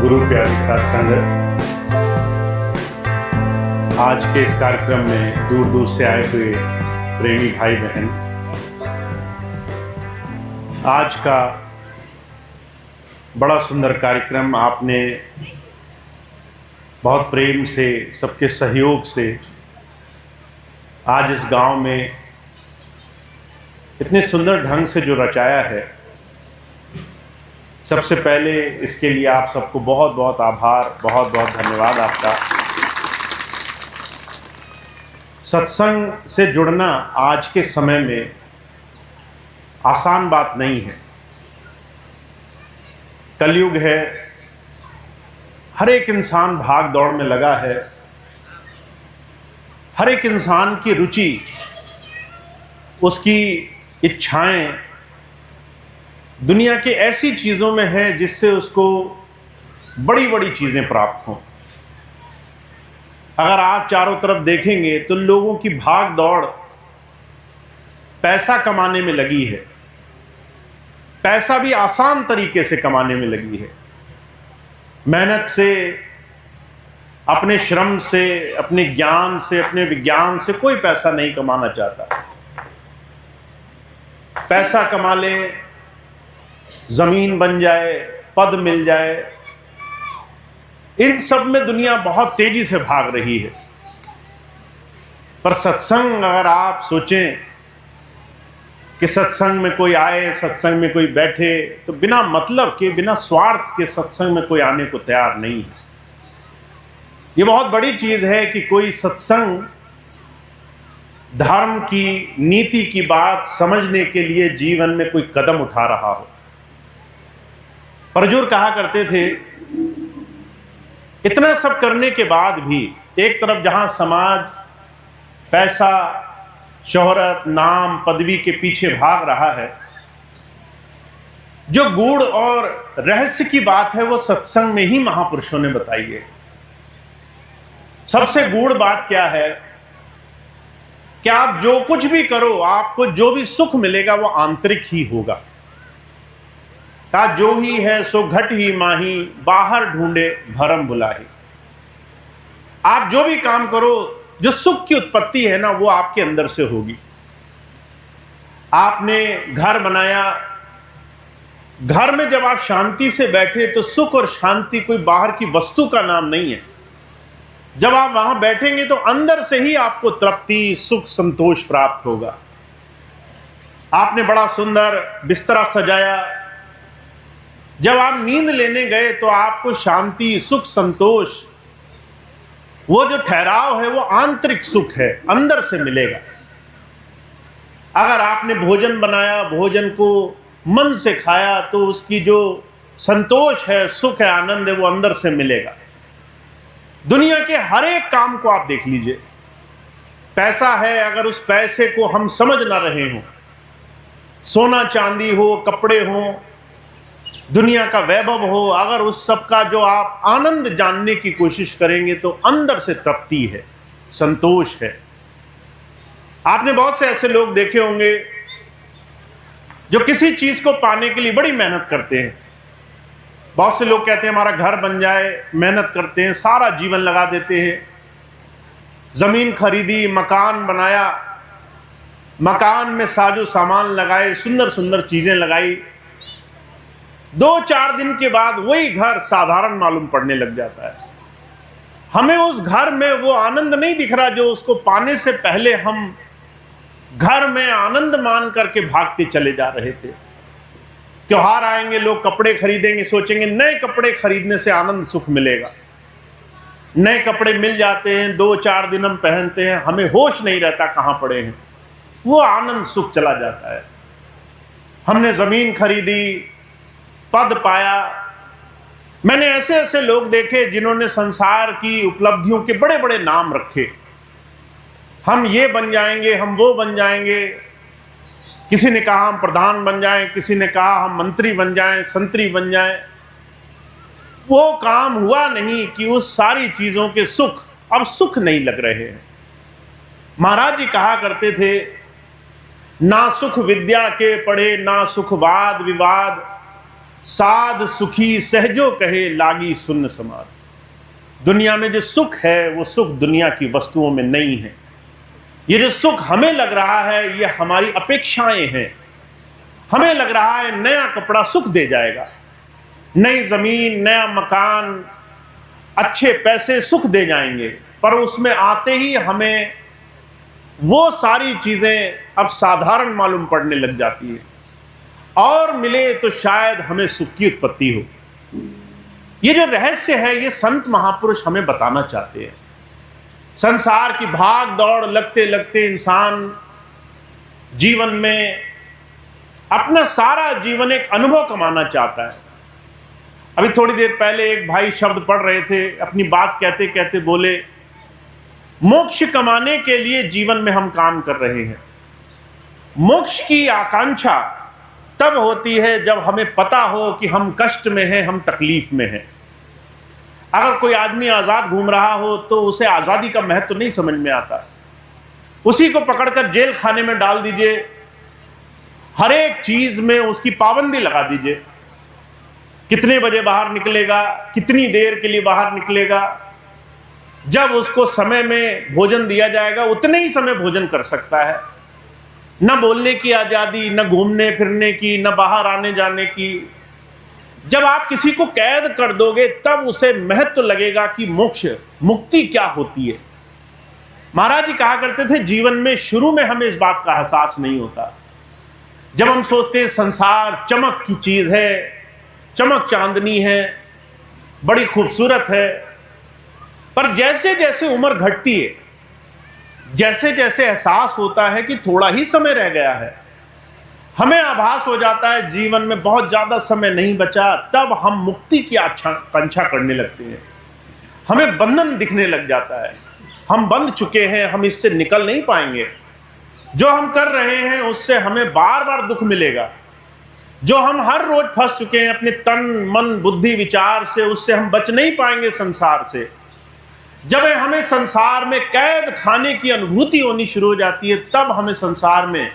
गुरु प्यारी साथ संगत, आज के इस कार्यक्रम में दूर दूर से आए हुए प्रेमी भाई बहन, आज का बड़ा सुंदर कार्यक्रम आपने बहुत प्रेम से, सबके सहयोग से आज इस गांव में इतने सुंदर ढंग से जो रचाया है, सबसे पहले इसके लिए आप सबको बहुत बहुत आभार, बहुत बहुत धन्यवाद आपका। सत्संग से जुड़ना आज के समय में आसान बात नहीं है। कलयुग है, हर एक इंसान भाग दौड़ में लगा है, हर एक इंसान की रुचि, उसकी इच्छाएं दुनिया की ऐसी चीज़ों में है जिससे उसको बड़ी बड़ी चीज़ें प्राप्त हों। अगर आप चारों तरफ देखेंगे तो लोगों की भाग दौड़ पैसा कमाने में लगी है, पैसा भी आसान तरीके से कमाने में लगी है। मेहनत से, अपने श्रम से, अपने ज्ञान से, अपने विज्ञान से कोई पैसा नहीं कमाना चाहता। पैसा कमा ले, जमीन बन जाए, पद मिल जाए, इन सब में दुनिया बहुत तेजी से भाग रही है। पर सत्संग, अगर आप सोचें कि सत्संग में कोई आए, सत्संग में कोई बैठे, तो बिना मतलब के, बिना स्वार्थ के सत्संग में कोई आने को तैयार नहीं है। ये बहुत बड़ी चीज है कि कोई सत्संग धर्म की, नीति की बात समझने के लिए जीवन में कोई कदम उठा रहा हो। परजूर कहा करते थे, इतना सब करने के बाद भी एक तरफ जहां समाज पैसा, शोहरत, नाम, पदवी के पीछे भाग रहा है, जो गूढ़ और रहस्य की बात है वो सत्संग में ही महापुरुषों ने बताई है। सबसे गूढ़ बात क्या है कि आप जो कुछ भी करो, आपको जो भी सुख मिलेगा वो आंतरिक ही होगा। का जो ही है सो घट ही माही, बाहर ढूंढे भरम बुलाही। आप जो भी काम करो, जो सुख की उत्पत्ति है ना, वो आपके अंदर से होगी। आपने घर बनाया, घर में जब आप शांति से बैठे तो सुख और शांति कोई बाहर की वस्तु का नाम नहीं है। जब आप वहां बैठेंगे तो अंदर से ही आपको तृप्ति, सुख, संतोष प्राप्त होगा। आपने बड़ा सुंदर बिस्तरा सजाया, जब आप नींद लेने गए तो आपको शांति, सुख, संतोष, वो जो ठहराव है वो आंतरिक सुख है, अंदर से मिलेगा। अगर आपने भोजन बनाया, भोजन को मन से खाया, तो उसकी जो संतोष है, सुख है, आनंद है, वो अंदर से मिलेगा। दुनिया के हर एक काम को आप देख लीजिए, पैसा है, अगर उस पैसे को हम समझ ना रहे हों, सोना चांदी हो, कपड़े हों, दुनिया का वैभव हो, अगर उस सब का जो आप आनंद जानने की कोशिश करेंगे तो अंदर से तृप्ति है, संतोष है। आपने बहुत से ऐसे लोग देखे होंगे जो किसी चीज को पाने के लिए बड़ी मेहनत करते हैं। बहुत से लोग कहते हैं हमारा घर बन जाए, मेहनत करते हैं, सारा जीवन लगा देते हैं। जमीन खरीदी, मकान बनाया, मकान में साजो सामान लगाए, सुंदर सुंदर चीजें लगाई, 2-4 दिन के बाद वही घर साधारण मालूम पड़ने लग जाता है। हमें उस घर में वो आनंद नहीं दिख रहा जो उसको पाने से पहले हम घर में आनंद मान करके भागते चले जा रहे थे। त्योहार आएंगे, लोग कपड़े खरीदेंगे, सोचेंगे नए कपड़े खरीदने से आनंद, सुख मिलेगा। नए कपड़े मिल जाते हैं, 2-4 दिन हम पहनते हैं, हमें होश नहीं रहता कहां पड़े हैं, वो आनंद, सुख चला जाता है। हमने जमीन खरीदी, पद पाया। मैंने ऐसे ऐसे लोग देखे जिन्होंने संसार की उपलब्धियों के बड़े बड़े नाम रखे। हम ये बन जाएंगे, हम वो बन जाएंगे। किसी ने कहा हम प्रधान बन जाएं, किसी ने कहा हम मंत्री बन जाएं, संतरी बन जाएं। वो काम हुआ नहीं कि उस सारी चीजों के सुख अब सुख नहीं लग रहे हैं। महाराज जी कहा करते थे, ना सुख विद्या के पढ़े, ना सुख वाद विवाद, साध सुखी सहजो कहे लागी सुन्न समाध। दुनिया में जो सुख है वो सुख दुनिया की वस्तुओं में नहीं है। ये जो सुख हमें लग रहा है ये हमारी अपेक्षाएं हैं। हमें लग रहा है नया कपड़ा सुख दे जाएगा, नई जमीन, नया मकान, अच्छे पैसे सुख दे जाएंगे, पर उसमें आते ही हमें वो सारी चीजें अब साधारण मालूम पड़ने लग जाती है और मिले तो शायद हमें सुख की उत्पत्ति हो। ये जो रहस्य है ये संत महापुरुष हमें बताना चाहते हैं। संसार की भाग दौड़ लगते लगते इंसान जीवन में अपना सारा जीवन एक अनुभव कमाना चाहता है। अभी थोड़ी देर पहले एक भाई शब्द पढ़ रहे थे, अपनी बात कहते कहते बोले, मोक्ष कमाने के लिए जीवन में हम काम कर रहे हैं। मोक्ष की आकांक्षा तब होती है जब हमें पता हो कि हम कष्ट में हैं, हम तकलीफ में हैं। अगर कोई आदमी आजाद घूम रहा हो तो उसे आजादी का महत्व नहीं समझ में आता। उसी को पकड़कर जेल खाने में डाल दीजिए, हर एक चीज में उसकी पाबंदी लगा दीजिए, कितने बजे बाहर निकलेगा, कितनी देर के लिए बाहर निकलेगा, जब उसको समय में भोजन दिया जाएगा उतने ही समय भोजन कर सकता है। न बोलने की आजादी, न घूमने फिरने की, न बाहर आने जाने की। जब आप किसी को कैद कर दोगे तब उसे महत्व लगेगा कि मोक्ष, मुक्ति क्या होती है। महाराज जी कहा करते थे जीवन में शुरू में हमें इस बात का एहसास नहीं होता। जब हम सोचते हैं संसार चमक की चीज है, चमक चांदनी है, बड़ी खूबसूरत है, पर जैसे जैसे उम्र घटती है, जैसे जैसे एहसास होता है कि थोड़ा ही समय रह गया है, हमें आभास हो जाता है जीवन में बहुत ज्यादा समय नहीं बचा, तब हम मुक्ति की आकांक्षा करने लगते हैं। हमें बंधन दिखने लग जाता है, हम बंध चुके हैं, हम इससे निकल नहीं पाएंगे। जो हम कर रहे हैं उससे हमें बार बार दुख मिलेगा। जो हम हर रोज फंस चुके हैं अपने तन मन बुद्धि विचार से, उससे हम बच नहीं पाएंगे संसार से। जब हमें संसार में कैद खाने की अनुभूति होनी शुरू हो जाती है तब हमें संसार में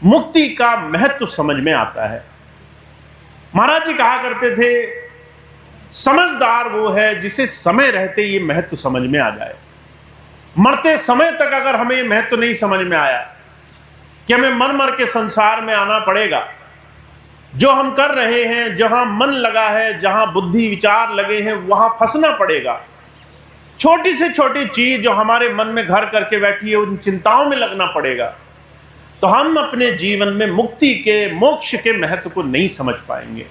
मुक्ति का महत्व समझ में आता है। महाराज जी कहा करते थे समझदार वो है जिसे समय रहते ये महत्व समझ में आ जाए। मरते समय तक अगर हमें ये महत्व नहीं समझ में आया कि हमें मर मर के संसार में आना पड़ेगा, जो हम कर रहे हैं, जहां मन लगा है, जहां बुद्धि विचार लगे हैं, वहां फंसना पड़ेगा। छोटी से छोटी चीज जो हमारे मन में घर करके बैठी है उन चिंताओं में लगना पड़ेगा, तो हम अपने जीवन में मुक्ति के, मोक्ष के महत्व को नहीं समझ पाएंगे।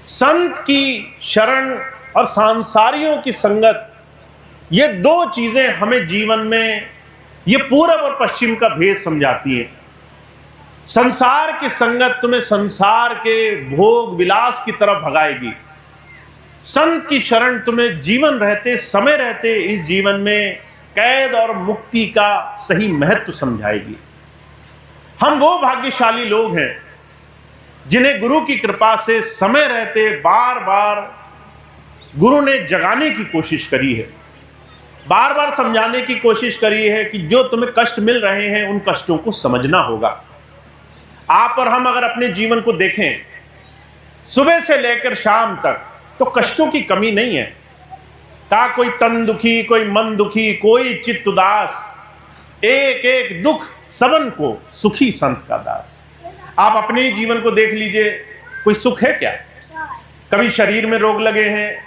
संत की शरण और सांसारियों की संगत, ये दो चीजें हमें जीवन में, ये पूरब और पश्चिम का भेद समझाती है। संसार की संगत तुम्हें संसार के भोग विलास की तरफ भगाएगी। संत की शरण तुम्हें जीवन रहते, समय रहते इस जीवन में कैद और मुक्ति का सही महत्व समझाएगी। हम वो भाग्यशाली लोग हैं जिन्हें गुरु की कृपा से समय रहते बार बार गुरु ने जगाने की कोशिश करी है, बार बार समझाने की कोशिश करी है कि जो तुम्हें कष्ट मिल रहे हैं उन कष्टों को समझना होगा। आप और हम अगर अपने जीवन को देखें सुबह से लेकर शाम तक, तो कष्टों की कमी नहीं है। का कोई तन दुखी, कोई मन दुखी, कोई चित्त उदास, एक एक दुख सबन को सुखी संत का दास। आप अपने ही जीवन को देख लीजिए, कोई सुख है क्या? कभी शरीर में रोग लगे हैं,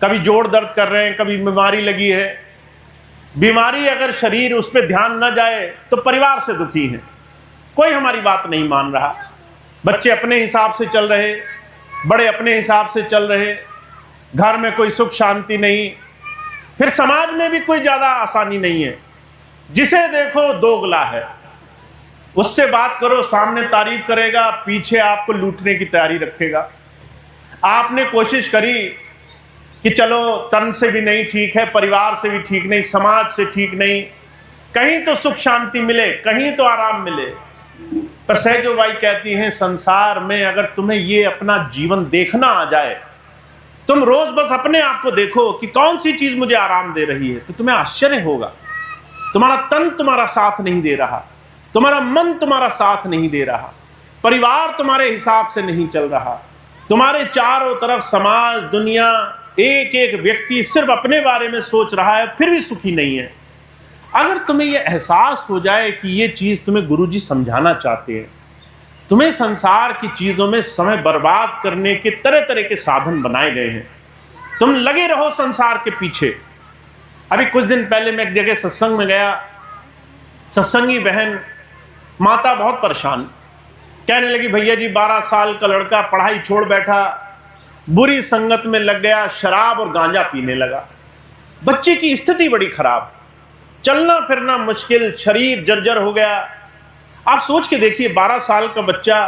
कभी जोड़ दर्द कर रहे हैं, कभी बीमारी लगी है। बीमारी अगर शरीर उस पर ध्यान न जाए तो परिवार से दुखी है, कोई हमारी बात नहीं मान रहा, बच्चे अपने हिसाब से चल रहे, बड़े अपने हिसाब से चल रहे, घर में कोई सुख शांति नहीं, फिर समाज में भी कोई ज्यादा आसानी नहीं है। जिसे देखो दोगला है, उससे बात करो सामने तारीफ करेगा, पीछे आपको लूटने की तैयारी रखेगा। आपने कोशिश करी कि चलो तन से भी नहीं ठीक है, परिवार से भी ठीक नहीं, समाज से ठीक नहीं, कहीं तो सुख शांति मिले, कहीं तो आराम मिले। पर सहजो बाई कहती हैं संसार में अगर तुम्हें ये अपना जीवन देखना आ जाए, तुम रोज बस अपने आप को देखो कि कौन सी चीज मुझे आराम दे रही है, तो तुम्हें आश्चर्य होगा। तुम्हारा तन तुम्हारा साथ नहीं दे रहा, तुम्हारा मन तुम्हारा साथ नहीं दे रहा, परिवार तुम्हारे हिसाब से नहीं चल रहा, तुम्हारे चारों तरफ समाज, दुनिया, एक एक व्यक्ति सिर्फ अपने बारे में सोच रहा है, फिर भी सुखी नहीं है। अगर तुम्हें यह एहसास हो जाए कि ये चीज तुम्हें गुरुजी समझाना चाहते हैं, तुम्हें संसार की चीजों में समय बर्बाद करने के तरह तरह के साधन बनाए गए हैं, तुम लगे रहो संसार के पीछे। अभी कुछ दिन पहले मैं एक जगह सत्संग में गया, सत्संगी बहन माता बहुत परेशान, कहने लगी भैया जी 12 साल का लड़का पढ़ाई छोड़ बैठा, बुरी संगत में लग गया, शराब और गांजा पीने लगा। बच्चे की स्थिति बड़ी खराब, चलना फिरना मुश्किल, शरीर जर्जर हो गया। आप सोच के देखिए 12 साल का बच्चा,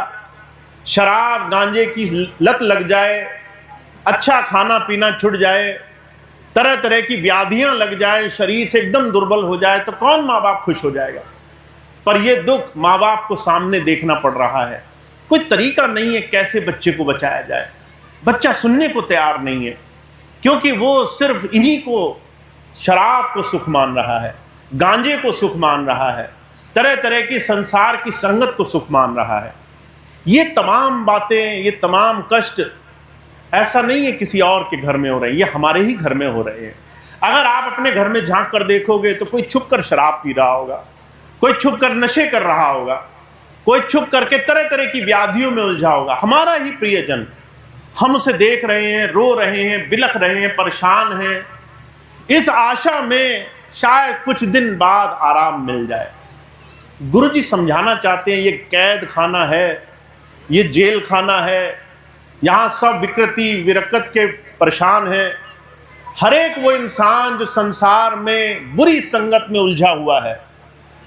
शराब गांजे की लत लग जाए, अच्छा खाना पीना छूट जाए, तरह तरह की व्याधियां लग जाए, शरीर से एकदम दुर्बल हो जाए, तो कौन माँ बाप खुश हो जाएगा। पर यह दुख माँ बाप को सामने देखना पड़ रहा है। कोई तरीका नहीं है कैसे बच्चे को बचाया जाए। बच्चा सुनने को तैयार नहीं है, क्योंकि वो सिर्फ इन्हीं को, शराब को सुख मान रहा है, गांजे को सुख मान रहा है, तरह तरह की संसार की संगत को सुख मान रहा है। ये तमाम बातें, ये तमाम कष्ट ऐसा नहीं है किसी और के घर में हो रहे हैं, ये हमारे ही घर में हो रहे हैं। अगर आप अपने घर में झांक कर देखोगे तो कोई छुप कर शराब पी रहा होगा, कोई छुप कर नशे कर रहा होगा, कोई छुप करके तरह तरह की व्याधियों में उलझा होगा। हमारा ही प्रियजन, हम उसे देख रहे हैं, रो रहे हैं, बिलख रहे हैं, परेशान हैं, इस आशा में शायद कुछ दिन बाद आराम मिल जाए। गुरुजी समझाना चाहते हैं ये कैद खाना है, ये जेल खाना है, यहाँ सब विकृति विरकत के परेशान हैं। हर एक वो इंसान जो संसार में बुरी संगत में उलझा हुआ है,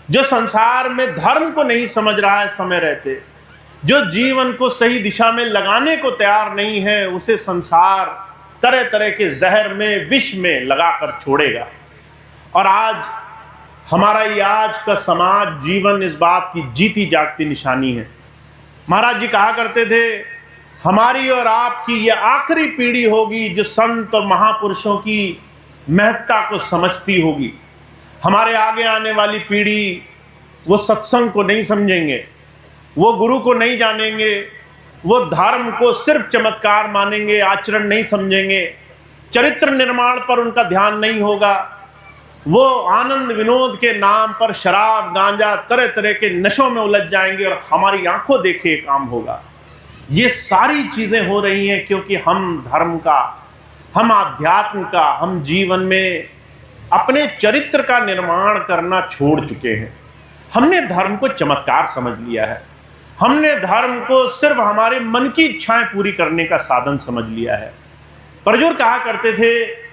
जो संसार में धर्म को नहीं समझ रहा है समय रहते, जो जीवन को सही दिशा में लगाने को तैयार नहीं है, उसे संसार तरह तरह के जहर में, विष में लगाकर छोड़ेगा। और आज हमारा ये आज का समाज जीवन इस बात की जीती जागती निशानी है। महाराज जी कहा करते थे, हमारी और आपकी ये आखिरी पीढ़ी होगी जो संत और महापुरुषों की महत्ता को समझती होगी। हमारे आगे आने वाली पीढ़ी वो सत्संग को नहीं समझेंगे, वो गुरु को नहीं जानेंगे, वो धर्म को सिर्फ चमत्कार मानेंगे, आचरण नहीं समझेंगे, चरित्र निर्माण पर उनका ध्यान नहीं होगा। वो आनंद विनोद के नाम पर शराब गांजा तरह तरह के नशों में उलझ जाएंगे और हमारी आंखों देखे काम होगा। ये सारी चीजें हो रही हैं क्योंकि हम धर्म का, हम आध्यात्म का, हम जीवन में अपने चरित्र का निर्माण करना छोड़ चुके हैं। हमने धर्म को चमत्कार समझ लिया है, हमने धर्म को सिर्फ हमारे मन की इच्छाएं पूरी करने का साधन समझ लिया है। परजोर कहा करते थे,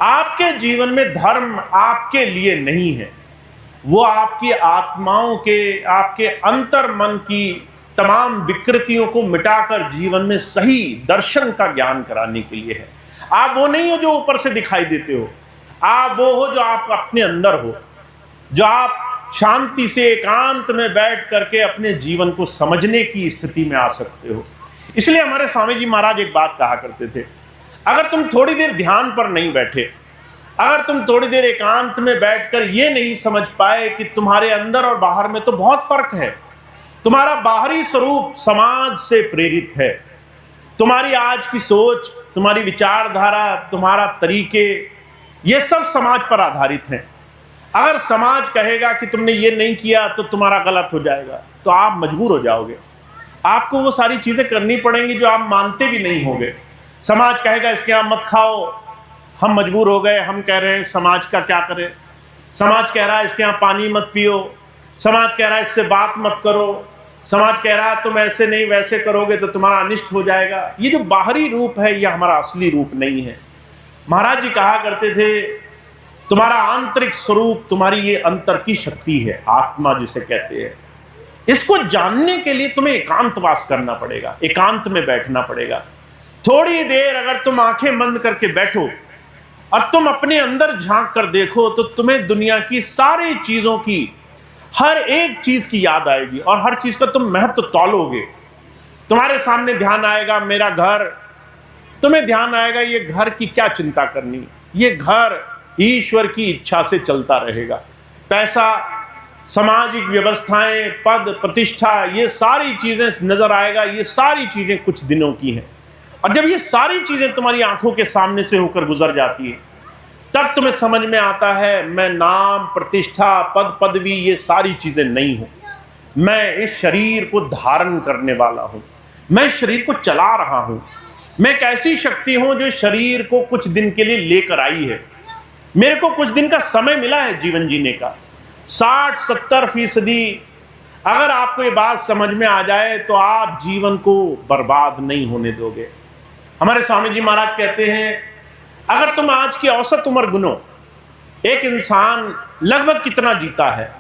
आपके जीवन में धर्म आपके लिए नहीं है, वो आपकी आत्माओं के, आपके अंतर मन की तमाम विकृतियों को मिटाकर जीवन में सही दर्शन का ज्ञान कराने के लिए है। आप वो नहीं हो जो ऊपर से दिखाई देते हो, आप वो हो जो आप अपने अंदर हो, जो आप शांति से एकांत में बैठ करके अपने जीवन को समझने की स्थिति में आ सकते हो। इसलिए हमारे स्वामी जी महाराज एक बात कहा करते थे, अगर तुम थोड़ी देर ध्यान पर नहीं बैठे, अगर तुम थोड़ी देर एकांत में बैठकर ये नहीं समझ पाए कि तुम्हारे अंदर और बाहर में तो बहुत फर्क है, तुम्हारा बाहरी स्वरूप समाज से प्रेरित है, तुम्हारी आज की सोच, तुम्हारी विचारधारा, तुम्हारा तरीके, ये सब समाज पर आधारित हैं। अगर समाज कहेगा कि तुमने ये नहीं किया तो तुम्हारा गलत हो जाएगा, तो आप मजबूर हो जाओगे, आपको वो सारी चीजें करनी पड़ेंगी जो आप मानते भी नहीं होंगे। समाज कहेगा इसके यहाँ मत खाओ, हम मजबूर हो गए, हम कह रहे हैं समाज का क्या करें। समाज कह रहा है इसके यहाँ पानी मत पियो, समाज कह रहा है इससे बात मत करो, समाज कह रहा है तुम ऐसे नहीं वैसे करोगे तो तुम्हारा अनिष्ट हो जाएगा। ये जो बाहरी रूप है ये हमारा असली रूप नहीं है। महाराज जी कहा करते थे, तुम्हारा आंतरिक स्वरूप, तुम्हारी ये अंतर की शक्ति है, आत्मा जिसे कहते हैं। इसको जानने के लिए तुम्हें एकांतवास करना पड़ेगा, एकांत में बैठना पड़ेगा। थोड़ी देर अगर तुम आंखें बंद करके बैठो और तुम अपने अंदर झांक कर देखो तो तुम्हें दुनिया की सारी चीजों की, हर एक चीज की याद आएगी और हर चीज का तुम महत्व तौलोगे। तुम्हारे सामने ध्यान आएगा मेरा घर, तुम्हें ध्यान आएगा ये घर की क्या चिंता करनी, ये घर ईश्वर की इच्छा से चलता रहेगा। पैसा सामाजिक व्यवस्थाएं, पद प्रतिष्ठा, ये सारी चीजें नजर आएगा, ये सारी चीजें कुछ दिनों की हैं। और जब ये सारी चीजें तुम्हारी आंखों के सामने से होकर गुजर जाती है, तब तुम्हें समझ में आता है मैं नाम, प्रतिष्ठा, पद पदवी, ये सारी चीजें नहीं हूं। मैं इस शरीर को धारण करने वाला हूं, मैं इस शरीर को चला रहा हूं। मैं एक ऐसी शक्ति हूं जो शरीर को कुछ दिन के लिए लेकर आई है। मेरे को कुछ दिन का समय मिला है जीवन जीने का। 60-70% अगर आपको ये बात समझ में आ जाए तो आप जीवन को बर्बाद नहीं होने दोगे। हमारे स्वामी जी महाराज कहते हैं, अगर तुम आज की औसत उम्र गुनो, एक इंसान लगभग कितना जीता है,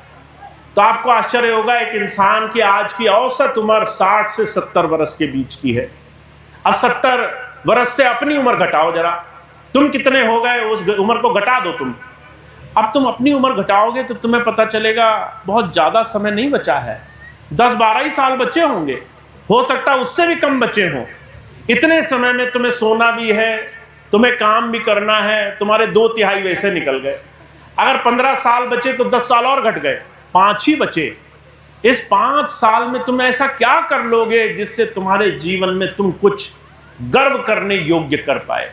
तो आपको आश्चर्य होगा एक इंसान की आज की औसत उम्र 60 से 70 वर्ष के बीच की है। अब 70 वर्ष से अपनी उम्र घटाओ जरा, तुम कितने हो गए, उस उम्र को घटा दो तुम। अब तुम अपनी उम्र घटाओगे तो तुम्हें पता चलेगा बहुत ज्यादा समय नहीं बचा है, 10-12 ही साल बचे होंगे, हो सकता है उससे भी कम बचे हों। इतने समय में तुम्हें सोना भी है, तुम्हें काम भी करना है, तुम्हारे 2/3 वैसे निकल गए। अगर 15 साल बचे तो 10 साल और घट गए, 5 ही बचे। इस 5 साल में तुम ऐसा क्या कर लोगे जिससे तुम्हारे जीवन में तुम कुछ गर्व करने योग्य कर पाए,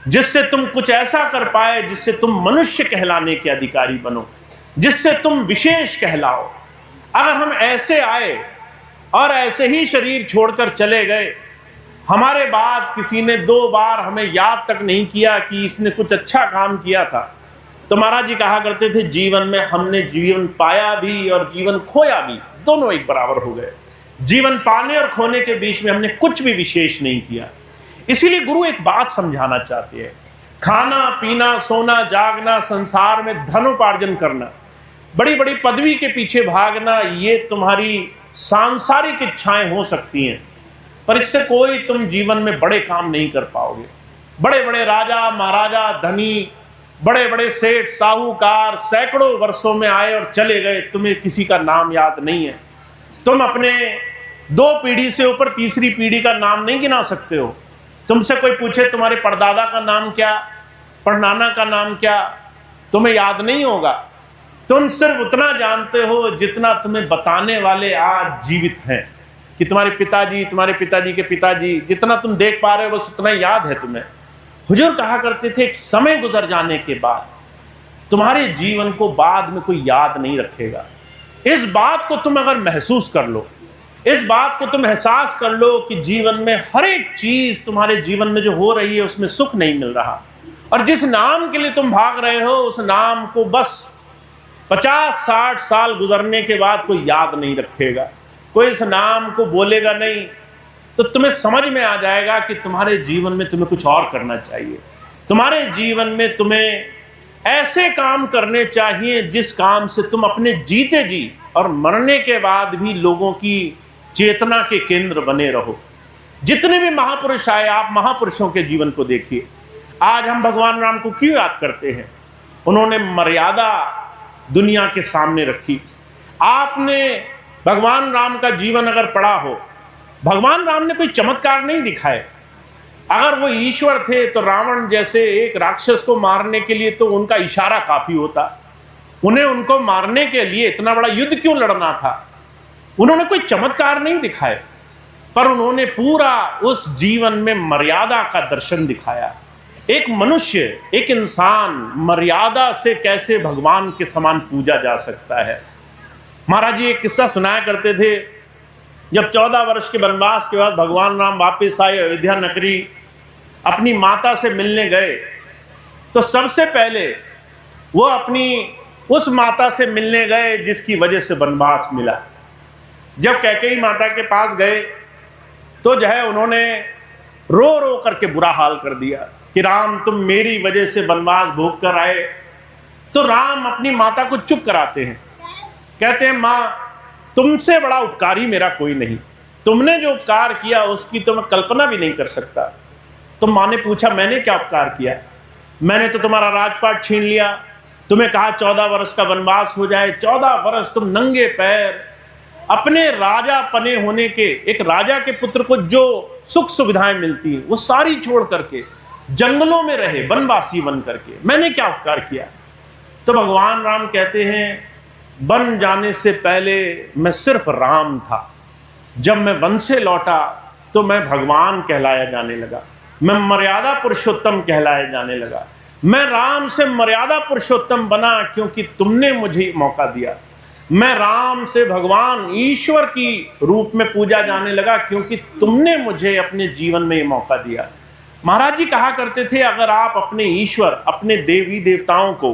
जिससे तुम कुछ ऐसा कर पाए जिससे तुम मनुष्य कहलाने के अधिकारी बनो, जिससे तुम विशेष कहलाओ। अगर हम ऐसे आए और ऐसे ही शरीर छोड़कर चले गए, हमारे बाद किसी ने 2 बार हमें याद तक नहीं किया कि इसने कुछ अच्छा काम किया था, तो महाराज जी कहा करते थे, जीवन में हमने जीवन पाया भी और जीवन खोया भी, दोनों एक बराबर हो गए। जीवन पाने और खोने के बीच में हमने कुछ भी विशेष नहीं किया। इसीलिए गुरु एक बात समझाना चाहते हैं, खाना पीना, सोना जागना, संसार में धनोपार्जन करना, बड़ी बड़ी पदवी के पीछे भागना, ये तुम्हारी सांसारिक इच्छाएं हो सकती हैं, पर इससे कोई तुम जीवन में बड़े काम नहीं कर पाओगे। बड़े बड़े राजा महाराजा, धनी, बड़े बड़े सेठ साहूकार सैकड़ों वर्षों में आए और चले गए, तुम्हें किसी का नाम याद नहीं है। तुम अपने 2 पीढ़ी से ऊपर तीसरी पीढ़ी का नाम नहीं गिना सकते हो। तुमसे कोई पूछे तुम्हारे परदादा का नाम क्या, परनाना का नाम क्या, तुम्हें याद नहीं होगा। तुम सिर्फ उतना जानते हो जितना तुम्हें बताने वाले आज जीवित हैं, कि तुम्हारे पिताजी के पिताजी, जितना तुम देख पा रहे हो बस उतना याद है तुम्हें। हुजूर कहा करते थे, एक समय गुजर जाने के बाद तुम्हारे जीवन को बाद में कोई याद नहीं रखेगा। इस बात को तुम अगर महसूस कर लो, इस बात को तुम एहसास कर लो कि जीवन में हर एक चीज तुम्हारे जीवन में जो हो रही है उसमें सुख नहीं मिल रहा, और जिस नाम के लिए तुम भाग रहे हो उस नाम को बस 50-60 साल गुजरने के बाद कोई याद नहीं रखेगा, कोई इस नाम को बोलेगा नहीं, तो तुम्हें समझ में आ जाएगा कि तुम्हारे जीवन में तुम्हें कुछ और करना चाहिए। तुम्हारे जीवन में तुम्हें ऐसे काम करने चाहिए जिस काम से तुम अपने जीते जी और मरने के बाद भी लोगों की चेतना के केंद्र बने रहो। जितने भी महापुरुष आए, आप महापुरुषों के जीवन को देखिए। आज हम भगवान राम को क्यों याद करते हैं? उन्होंने मर्यादा दुनिया के सामने रखी। आपने भगवान राम का जीवन अगर पढ़ा हो, भगवान राम ने कोई चमत्कार नहीं दिखाए। अगर वो ईश्वर थे तो रावण जैसे एक राक्षस को मारने के लिए तो उनका इशारा काफी होता। उन्हें उनको मारने के लिए इतना बड़ा युद्ध क्यों लड़ना था? उन्होंने कोई चमत्कार नहीं दिखाए, पर उन्होंने पूरा उस जीवन में मर्यादा का दर्शन दिखाया। एक मनुष्य, एक इंसान मर्यादा से कैसे भगवान के समान पूजा जा सकता है। महाराज जी एक किस्सा सुनाया करते थे, जब 14 वर्ष के वनवास के बाद भगवान राम वापस आए अयोध्या नगरी, अपनी माता से मिलने गए, तो सबसे पहले वो अपनी उस माता से मिलने गए जिसकी वजह से वनवास मिला। जब कैकेयी माता के पास गए तो जो है उन्होंने रो रो करके बुरा हाल कर दिया कि राम तुम मेरी वजह से वनवास भोग कर आए। तो राम अपनी माता को चुप कराते हैं, कहते हैं माँ तुमसे बड़ा उपकारी मेरा कोई नहीं, तुमने जो उपकार किया उसकी तो मैं कल्पना भी नहीं कर सकता। तो माँ ने पूछा मैंने क्या उपकार किया? मैंने तो तुम्हारा राजपाट छीन लिया, तुम्हें कहा 14 वर्ष का वनवास हो जाए, 14 वर्ष तुम नंगे पैर अपने राजा पने होने के, एक राजा के पुत्र को जो सुख सुविधाएं मिलती हैं वो सारी छोड़ करके जंगलों में रहे, वनवासी बन करके, मैंने क्या उपकार किया? तो भगवान राम कहते हैं बन जाने से पहले मैं सिर्फ राम था, जब मैं वन से लौटा तो मैं भगवान कहलाया जाने लगा, मैं मर्यादा पुरुषोत्तम कहलाया जाने लगा। मैं राम से मर्यादा पुरुषोत्तम बना क्योंकि तुमने मुझे मौका दिया। मैं राम से भगवान ईश्वर की रूप में पूजा जाने लगा क्योंकि तुमने मुझे अपने जीवन में ये मौका दिया। महाराज जी कहा करते थे, अगर आप अपने ईश्वर, अपने देवी देवताओं को,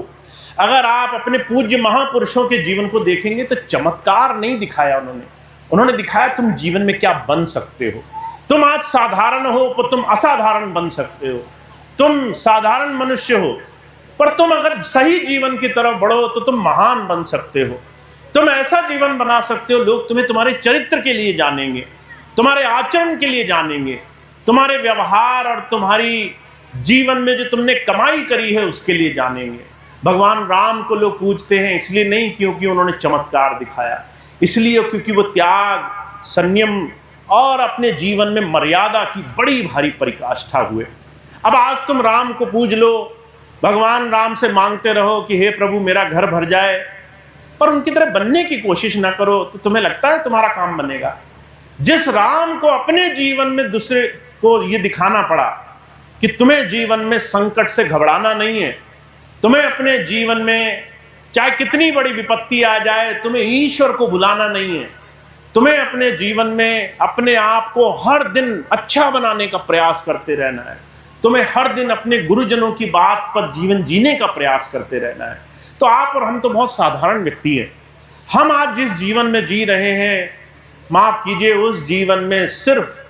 अगर आप अपने पूज्य महापुरुषों के जीवन को देखेंगे तो चमत्कार नहीं दिखाया उन्होंने दिखाया तुम जीवन में क्या बन सकते हो। तुम आज साधारण हो पर तुम असाधारण बन सकते हो। तुम साधारण मनुष्य हो पर तुम अगर सही जीवन की तरफ बढ़ो तो तुम महान बन सकते हो। तुम ऐसा जीवन बना सकते हो, लोग तुम्हें तुम्हारे चरित्र के लिए जानेंगे, तुम्हारे आचरण के लिए जानेंगे, तुम्हारे व्यवहार और तुम्हारी जीवन में जो तुमने कमाई करी है उसके लिए जानेंगे। भगवान राम को लोग पूजते हैं इसलिए नहीं क्योंकि उन्होंने चमत्कार दिखाया, इसलिए क्योंकि वो त्याग, संयम और अपने जीवन में मर्यादा की बड़ी भारी परिकाष्ठा हुए। अब आज तुम राम को पूज लो, भगवान राम से मांगते रहो कि हे प्रभु मेरा घर भर जाए, पर उनकी तरह बनने की कोशिश ना करो तो तुम्हें लगता है तुम्हारा काम बनेगा। जिस राम को अपने जीवन में दूसरे को ये दिखाना पड़ा कि तुम्हें जीवन में संकट से घबराना नहीं है, तुम्हें अपने जीवन में चाहे कितनी बड़ी विपत्ति आ जाए तुम्हें ईश्वर को भुलाना नहीं है, तुम्हें अपने जीवन में अपने आप को हर दिन अच्छा बनाने का प्रयास करते रहना है, तुम्हें हर दिन अपने गुरुजनों की बात पर जीवन जीने का प्रयास करते रहना है। तो आप और हम तो बहुत साधारण व्यक्ति हैं। हम आज जिस जीवन में जी रहे हैं, माफ कीजिए, उस जीवन में सिर्फ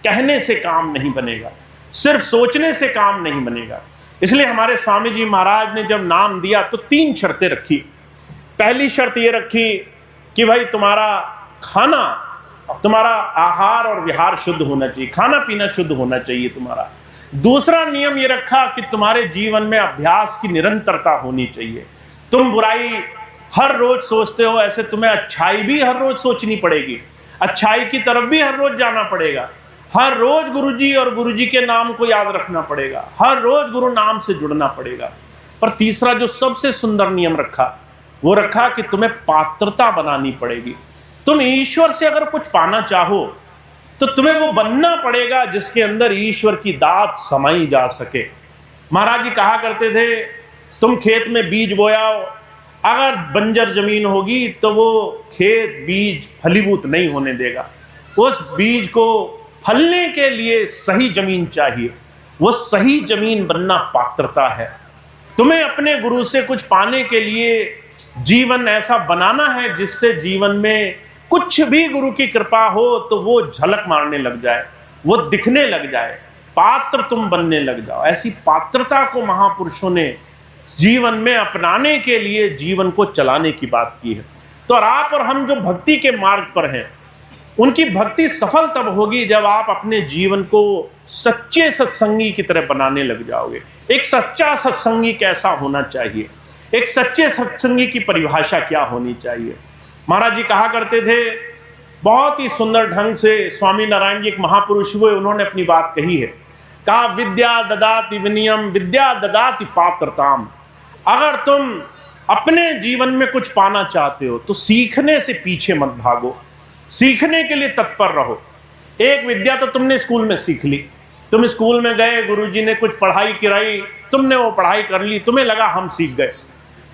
कहने से काम नहीं बनेगा, सिर्फ सोचने से काम नहीं बनेगा। इसलिए हमारे स्वामी जी महाराज ने जब नाम दिया तो 3 शर्तें रखी। पहली शर्त ये रखी कि भाई तुम्हारा खाना, तुम्हारा आहार और विहार शुद्ध होना चाहिए, खाना पीना शुद्ध होना चाहिए तुम्हारा। दूसरा नियम ये रखा कि तुम्हारे जीवन में अभ्यास की निरंतरता होनी चाहिए। तुम बुराई हर रोज सोचते हो, ऐसे तुम्हें अच्छाई भी हर रोज सोचनी पड़ेगी, अच्छाई की तरफ भी हर रोज जाना पड़ेगा। हर रोज गुरुजी और गुरुजी के नाम को याद रखना पड़ेगा, हर रोज गुरु नाम से जुड़ना पड़ेगा। पर तीसरा जो सबसे सुंदर नियम रखा वो रखा कि तुम्हें पात्रता बनानी पड़ेगी। तुम ईश्वर से अगर कुछ पाना चाहो तो तुम्हें वो बनना पड़ेगा जिसके अंदर ईश्वर की दात समाई जा सके। महाराज जी कहा करते थे, तुम खेत में बीज बोयाओ, अगर बंजर जमीन होगी तो वो खेत बीज फलीभूत नहीं होने देगा। उस बीज को फलने के लिए सही जमीन चाहिए, वो सही जमीन बनना पात्रता है। तुम्हें अपने गुरु से कुछ पाने के लिए जीवन ऐसा बनाना है जिससे जीवन में कुछ भी गुरु की कृपा हो तो वो झलक मारने लग जाए, वो दिखने लग जाए, पात्र तुम बनने लग जाओ। ऐसी पात्रता को महापुरुषों ने जीवन में अपनाने के लिए जीवन को चलाने की बात की है। तो आप और हम जो भक्ति के मार्ग पर हैं, उनकी भक्ति सफल तब होगी जब आप अपने जीवन को सच्चे सत्संगी की तरह बनाने लग जाओगे। एक सच्चा सत्संगी कैसा होना चाहिए, एक सच्चे सत्संगी की परिभाषा क्या होनी चाहिए। महाराज जी कहा करते थे, बहुत ही सुंदर ढंग से स्वामी नारायण जी एक महापुरुष हुए, उन्होंने अपनी बात कही है, कहा विद्या ददाति विनयम विद्या ददाति पात्रताम। अगर तुम अपने जीवन में कुछ पाना चाहते हो तो सीखने से पीछे मत भागो, सीखने के लिए तत्पर रहो। एक विद्या तो तुमने स्कूल में सीख ली, तुम स्कूल में गए, गुरुजी ने कुछ पढ़ाई कराई, तुमने वो पढ़ाई कर ली, तुम्हें लगा हम सीख गए।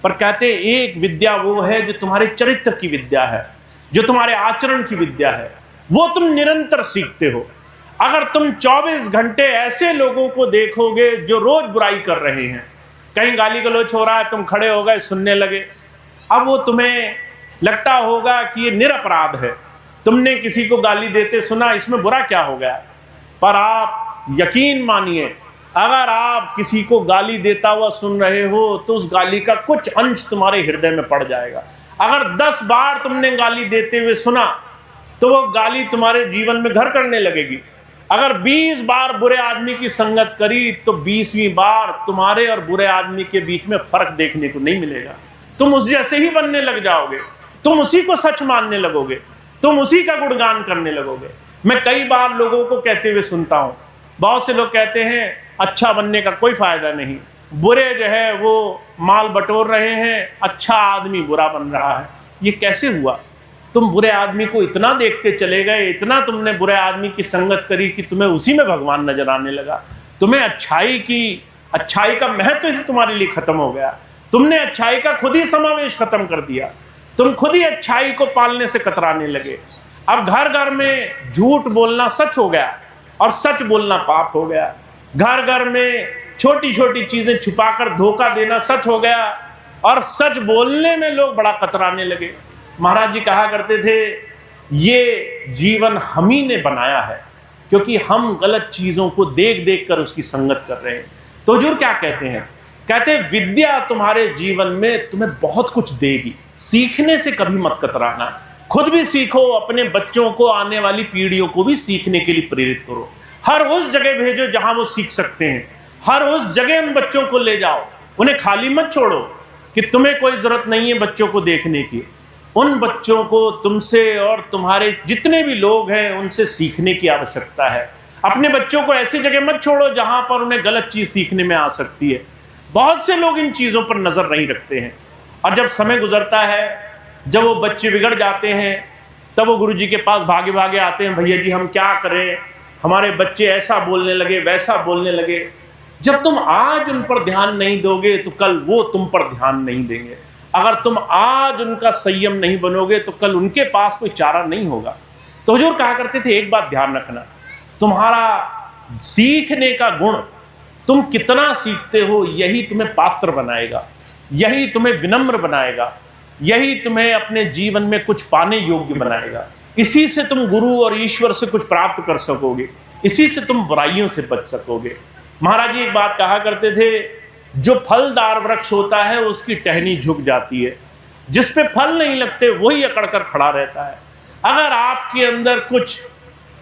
पर कहते एक विद्या वो है जो तुम्हारे चरित्र की विद्या है, जो तुम्हारे आचरण की विद्या है, वो तुम निरंतर सीखते हो। अगर तुम 24 घंटे ऐसे लोगों को देखोगे जो रोज बुराई कर रहे हैं, कहीं गाली गलौच हो रहा है, तुम खड़े हो गए सुनने लगे, अब वो तुम्हें लगता होगा कि ये निरपराध है, तुमने किसी को गाली देते सुना, इसमें बुरा क्या हो गया। पर आप यकीन मानिए, अगर आप किसी को गाली देता हुआ सुन रहे हो तो उस गाली का कुछ अंश तुम्हारे हृदय में पड़ जाएगा। अगर 10 बार तुमने गाली देते हुए सुना तो वो गाली तुम्हारे जीवन में घर करने लगेगी। अगर 20 बार बुरे आदमी की संगत करी तो 20वीं बार तुम्हारे और बुरे आदमी के बीच में फर्क देखने को नहीं मिलेगा। तुम उस जैसे ही बनने लग जाओगे, तुम उसी को सच मानने लगोगे, तुम उसी का गुणगान करने लगोगे। मैं कई बार लोगों को कहते हुए सुनता हूं, बहुत से लोग कहते हैं अच्छा बनने का कोई फायदा नहीं, बुरे जो है वो माल बटोर रहे हैं, अच्छा आदमी बुरा बन रहा है। ये कैसे हुआ? तुम बुरे आदमी को इतना देखते चले गए, इतना तुमने बुरे आदमी की संगत करी कि तुम्हें उसी में भगवान नजर आने लगा। तुम्हें अच्छाई का महत्व ही तुम्हारे लिए खत्म हो गया। तुमने अच्छाई का खुद ही समावेश खत्म कर दिया। तुम खुद ही अच्छाई को पालने से कतराने लगे। अब घर घर में झूठ बोलना सच हो गया और सच बोलना पाप हो गया। घर घर में छोटी छोटी चीजें छुपाकर धोखा देना सच हो गया और सच बोलने में लोग बड़ा कतराने लगे। महाराज जी कहा करते थे, ये जीवन हम ही ने बनाया है, क्योंकि हम गलत चीजों को देख देख कर उसकी संगत कर रहे हैं। तो हुजूर क्या कहते हैं? कहते हैं विद्या तुम्हारे जीवन में तुम्हें बहुत कुछ देगी, सीखने से कभी मत कतराना। खुद भी सीखो, अपने बच्चों को, आने वाली पीढ़ियों को भी सीखने के लिए प्रेरित करो। हर उस जगह भेजो जहां वो सीख सकते हैं। हर उस जगह उन बच्चों को ले जाओ। उन्हें खाली मत छोड़ो कि तुम्हें कोई जरूरत नहीं है बच्चों को देखने की। उन बच्चों को तुमसे और तुम्हारे जितने भी लोग हैं उनसे सीखने की आवश्यकता है। अपने बच्चों को ऐसी जगह मत छोड़ो जहां पर उन्हें गलत चीज सीखने में आ सकती है। बहुत से लोग इन चीजों पर नजर नहीं रखते हैं और जब समय गुजरता है, जब वो बच्चे बिगड़ जाते हैं, तब वो गुरुजी के पास भागे भागे आते हैं, भैया जी हम क्या करें, हमारे बच्चे ऐसा बोलने लगे, वैसा बोलने लगे। जब तुम आज उन पर ध्यान नहीं दोगे तो कल वो तुम पर ध्यान नहीं देंगे। अगर तुम आज उनका संयम नहीं बनोगे तो कल उनके पास कोई चारा नहीं होगा। तो हुजूर कहा करते थे, एक बात ध्यान रखना, तुम्हारा सीखने का गुण, तुम कितना सीखते हो यही तुम्हें पात्र बनाएगा, यही तुम्हें विनम्र बनाएगा, यही तुम्हें अपने जीवन में कुछ पाने योग्य बनाएगा। इसी से तुम गुरु और ईश्वर से कुछ प्राप्त कर सकोगे, इसी से तुम बुराइयों से बच सकोगे। महाराज जी एक बात कहा करते थे, जो फलदार वृक्ष होता है उसकी टहनी झुक जाती है, जिस पे फल नहीं लगते वही अकड़ कर खड़ा रहता है। अगर आपके अंदर कुछ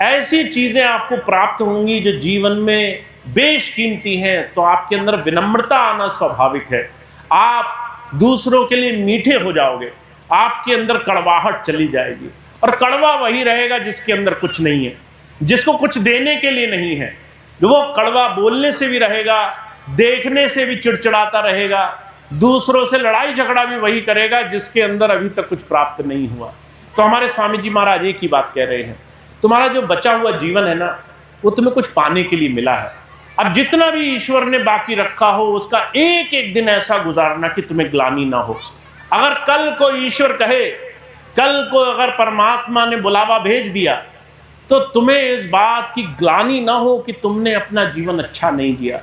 ऐसी चीजें आपको प्राप्त होंगी जो जीवन में बेशकीमती हैं, तो आपके अंदर विनम्रता आना स्वाभाविक है। आप दूसरों के लिए मीठे हो जाओगे, आपके अंदर कड़वाहट चली जाएगी। और कड़वा वही रहेगा जिसके अंदर कुछ नहीं है, जिसको कुछ देने के लिए नहीं है। वो कड़वा बोलने से भी रहेगा, देखने से भी चिड़चिड़ाता रहेगा, दूसरों से लड़ाई झगड़ा भी वही करेगा जिसके अंदर अभी तक कुछ प्राप्त नहीं हुआ। तो हमारे स्वामी जी महाराज एक ही बात कह रहे हैं, तुम्हारा जो बचा हुआ जीवन है ना, वो तुम्हें कुछ पाने के लिए मिला है। अब जितना भी ईश्वर ने बाकी रखा हो उसका एक एक दिन ऐसा गुजारना कि तुम्हें ग्लानि ना हो। अगर कल को ईश्वर कहे, कल को अगर परमात्मा ने बुलावा भेज दिया, तो तुम्हें इस बात की ग्लानि ना हो कि तुमने अपना जीवन अच्छा नहीं दिया।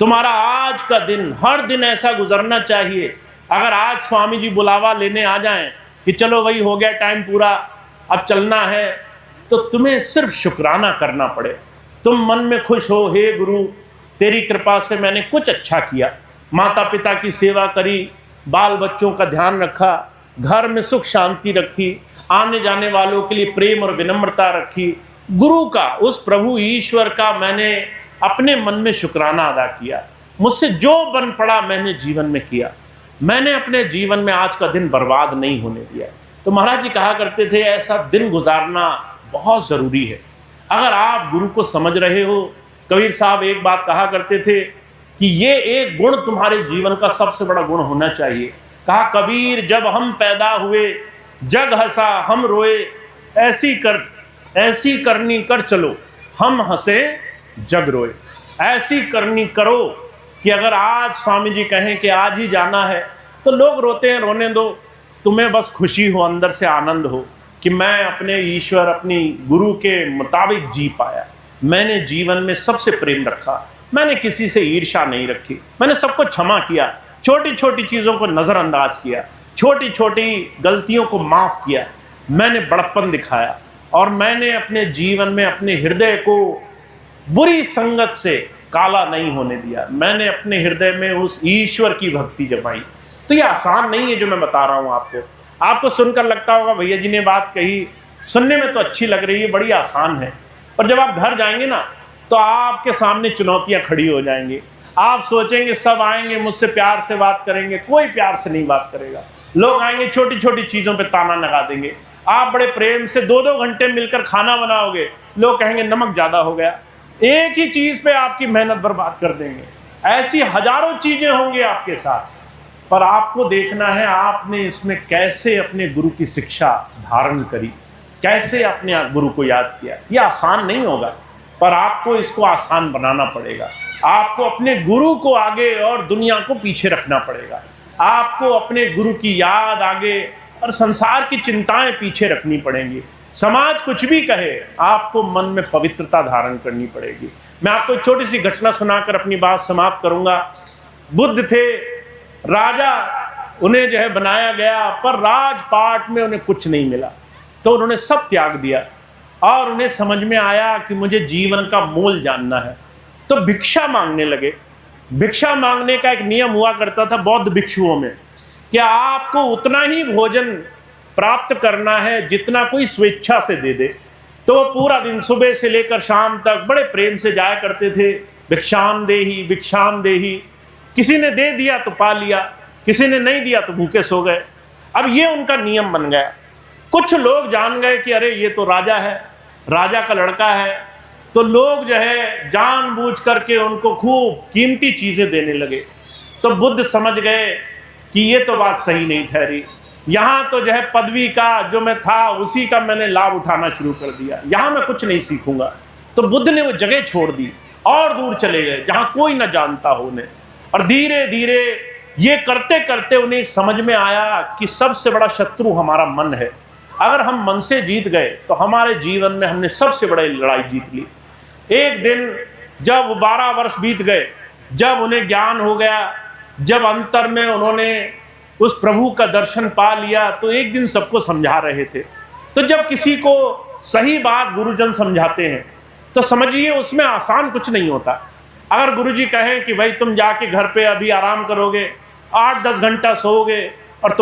तुम्हारा आज का दिन, हर दिन ऐसा गुजरना चाहिए। अगर आज स्वामी जी बुलावा लेने आ जाएं कि चलो भाई हो गया टाइम पूरा, अब चलना है, तो तुम्हें सिर्फ शुक्राना करना पड़े। तुम मन में खुश हो, हे गुरु तेरी कृपा से मैंने कुछ अच्छा किया, माता पिता की सेवा करी, बाल बच्चों का ध्यान रखा, घर में सुख शांति रखी, आने जाने वालों के लिए प्रेम और विनम्रता रखी, गुरु का, उस प्रभु ईश्वर का मैंने अपने मन में शुक्राना अदा किया। मुझसे जो बन पड़ा मैंने जीवन में किया, मैंने अपने जीवन में आज का दिन बर्बाद नहीं होने दिया। तो महाराज जी कहा करते थे, ऐसा दिन गुजारना बहुत ज़रूरी है। अगर आप गुरु को समझ रहे हो, कबीर साहब एक बात कहा करते थे कि ये एक गुण तुम्हारे जीवन का सबसे बड़ा गुण होना चाहिए। कहा, कबीर जब हम पैदा हुए जग हंसा हम रोए, ऐसी करनी कर चलो हम हंसे जग रोए। ऐसी करनी करो कि अगर आज स्वामी जी कहें कि आज ही जाना है तो लोग रोते हैं, रोने दो, तुम्हें बस खुशी हो, अंदर से आनंद हो कि मैं अपने ईश्वर, अपनी गुरु के मुताबिक जी पाया। मैंने जीवन में सबसे प्रेम रखा, मैंने किसी से ईर्ष्या नहीं रखी, मैंने सबको क्षमा किया, छोटी छोटी चीज़ों को नज़रअंदाज किया, छोटी छोटी गलतियों को माफ़ किया, मैंने बड़प्पन दिखाया और मैंने अपने जीवन में अपने हृदय को बुरी संगत से काला नहीं होने दिया। मैंने अपने हृदय में उस ईश्वर की भक्ति जमाई। तो ये आसान नहीं है जो मैं बता रहा हूँ आपको। आपको सुनकर लगता होगा भैया जी ने बात कही, सुनने में तो अच्छी लग रही है, बड़ी आसान है, पर जब आप घर जाएंगे ना तो आपके सामने चुनौतियां खड़ी हो जाएंगी। आप सोचेंगे सब आएंगे मुझसे प्यार से बात करेंगे, कोई प्यार से नहीं बात करेगा। लोग आएंगे छोटी छोटी चीज़ों पे ताना लगा देंगे। आप बड़े प्रेम से 2-2 घंटे मिलकर खाना बनाओगे, लोग कहेंगे नमक ज़्यादा हो गया। एक ही चीज़ पे आपकी मेहनत बर्बाद कर देंगे। ऐसी हजारों चीज़ें होंगी आपके साथ, पर आपको देखना है आपने इसमें कैसे अपने गुरु की शिक्षा धारण करी, कैसे अपने गुरु को याद किया। ये आसान नहीं होगा, पर आपको इसको आसान बनाना पड़ेगा। आपको अपने गुरु को आगे और दुनिया को पीछे रखना पड़ेगा। आपको अपने गुरु की याद आगे और संसार की चिंताएं पीछे रखनी पड़ेंगी। समाज कुछ भी कहे, आपको मन में पवित्रता धारण करनी पड़ेगी। मैं आपको एक छोटी सी घटना सुनाकर अपनी बात समाप्त करूंगा। बुद्ध थे, राजा उन्हें जो है बनाया गया, पर राजपाट में उन्हें कुछ नहीं मिला, तो उन्होंने सब त्याग दिया और उन्हें समझ में आया कि मुझे जीवन का मोल जानना है, तो भिक्षा मांगने लगे। भिक्षा मांगने का एक नियम हुआ करता था बौद्ध भिक्षुओं में कि आपको उतना ही भोजन प्राप्त करना है जितना कोई स्वेच्छा से दे दे। तो वो पूरा दिन सुबह से लेकर शाम तक बड़े प्रेम से जाया करते थे, भिक्षाम देही भिक्षाम देही। किसी ने दे दिया तो पा लिया, किसी ने नहीं दिया तो भूखे सो गए। अब ये उनका नियम बन गया। कुछ लोग जान गए कि अरे ये तो राजा है, राजा का लड़का है, तो लोग जो है जानबूझ करके उनको खूब कीमती चीजें देने लगे। तो बुद्ध समझ गए कि ये तो बात सही नहीं ठहरी, यहाँ तो जो है पदवी का जो मैं था उसी का मैंने लाभ उठाना शुरू कर दिया, यहाँ मैं कुछ नहीं सीखूंगा। तो बुद्ध ने वो जगह छोड़ दी और दूर चले गए जहाँ कोई ना जानता हो उन्हें। और धीरे धीरे ये करते करते उन्हें समझ में आया कि सबसे बड़ा शत्रु हमारा मन है। अगर हम मन से जीत गए तो हमारे जीवन में हमने सबसे बड़ी लड़ाई जीत ली। एक दिन जब 12 वर्ष बीत गए, जब उन्हें ज्ञान हो गया, जब अंतर में उन्होंने उस प्रभु का दर्शन पा लिया, तो एक दिन सबको समझा रहे थे। तो जब किसी को सही बात गुरुजन समझाते हैं तो समझिए उसमें आसान कुछ नहीं होता। अगर गुरुजी कहें कि भाई तुम जाके घर पे अभी आराम करोगे, 8-10 घंटा सोओगे और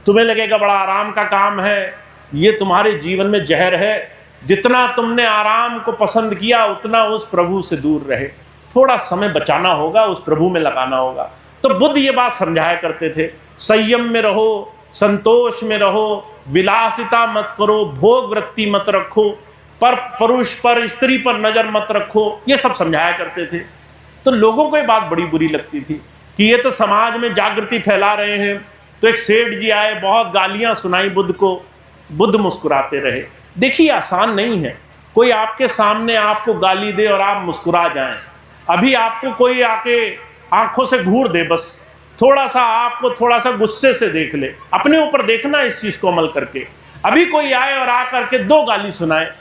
तुम्हें लगेगा बड़ा आराम का काम है, ये तुम्हारे जीवन में जहर है। जितना तुमने आराम को पसंद किया उतना उस प्रभु से दूर रहे। थोड़ा समय बचाना होगा, उस प्रभु में लगाना होगा। तो बुद्ध ये बात समझाया करते थे, संयम में रहो, संतोष में रहो, विलासिता मत करो, भोग वृत्ति मत रखो, पर पुरुष पर स्त्री पर नजर मत रखो, ये सब समझाया करते थे। तो लोगों को ये बात बड़ी बुरी लगती थी कि ये तो समाज में जागृति फैला रहे हैं। तो एक सेठ जी आए, बहुत गालियां सुनाई बुद्ध को। बुद्ध मुस्कुराते रहे। देखिए आसान नहीं है कोई आपके सामने आपको गाली दे और आप मुस्कुरा जाएं। अभी आपको कोई आके आंखों से घूर दे, बस थोड़ा सा आपको थोड़ा सा गुस्से से देख ले, अपने ऊपर देखना इस चीज को अमल करके। अभी कोई आए और आकर के 2 गाली सुनाए,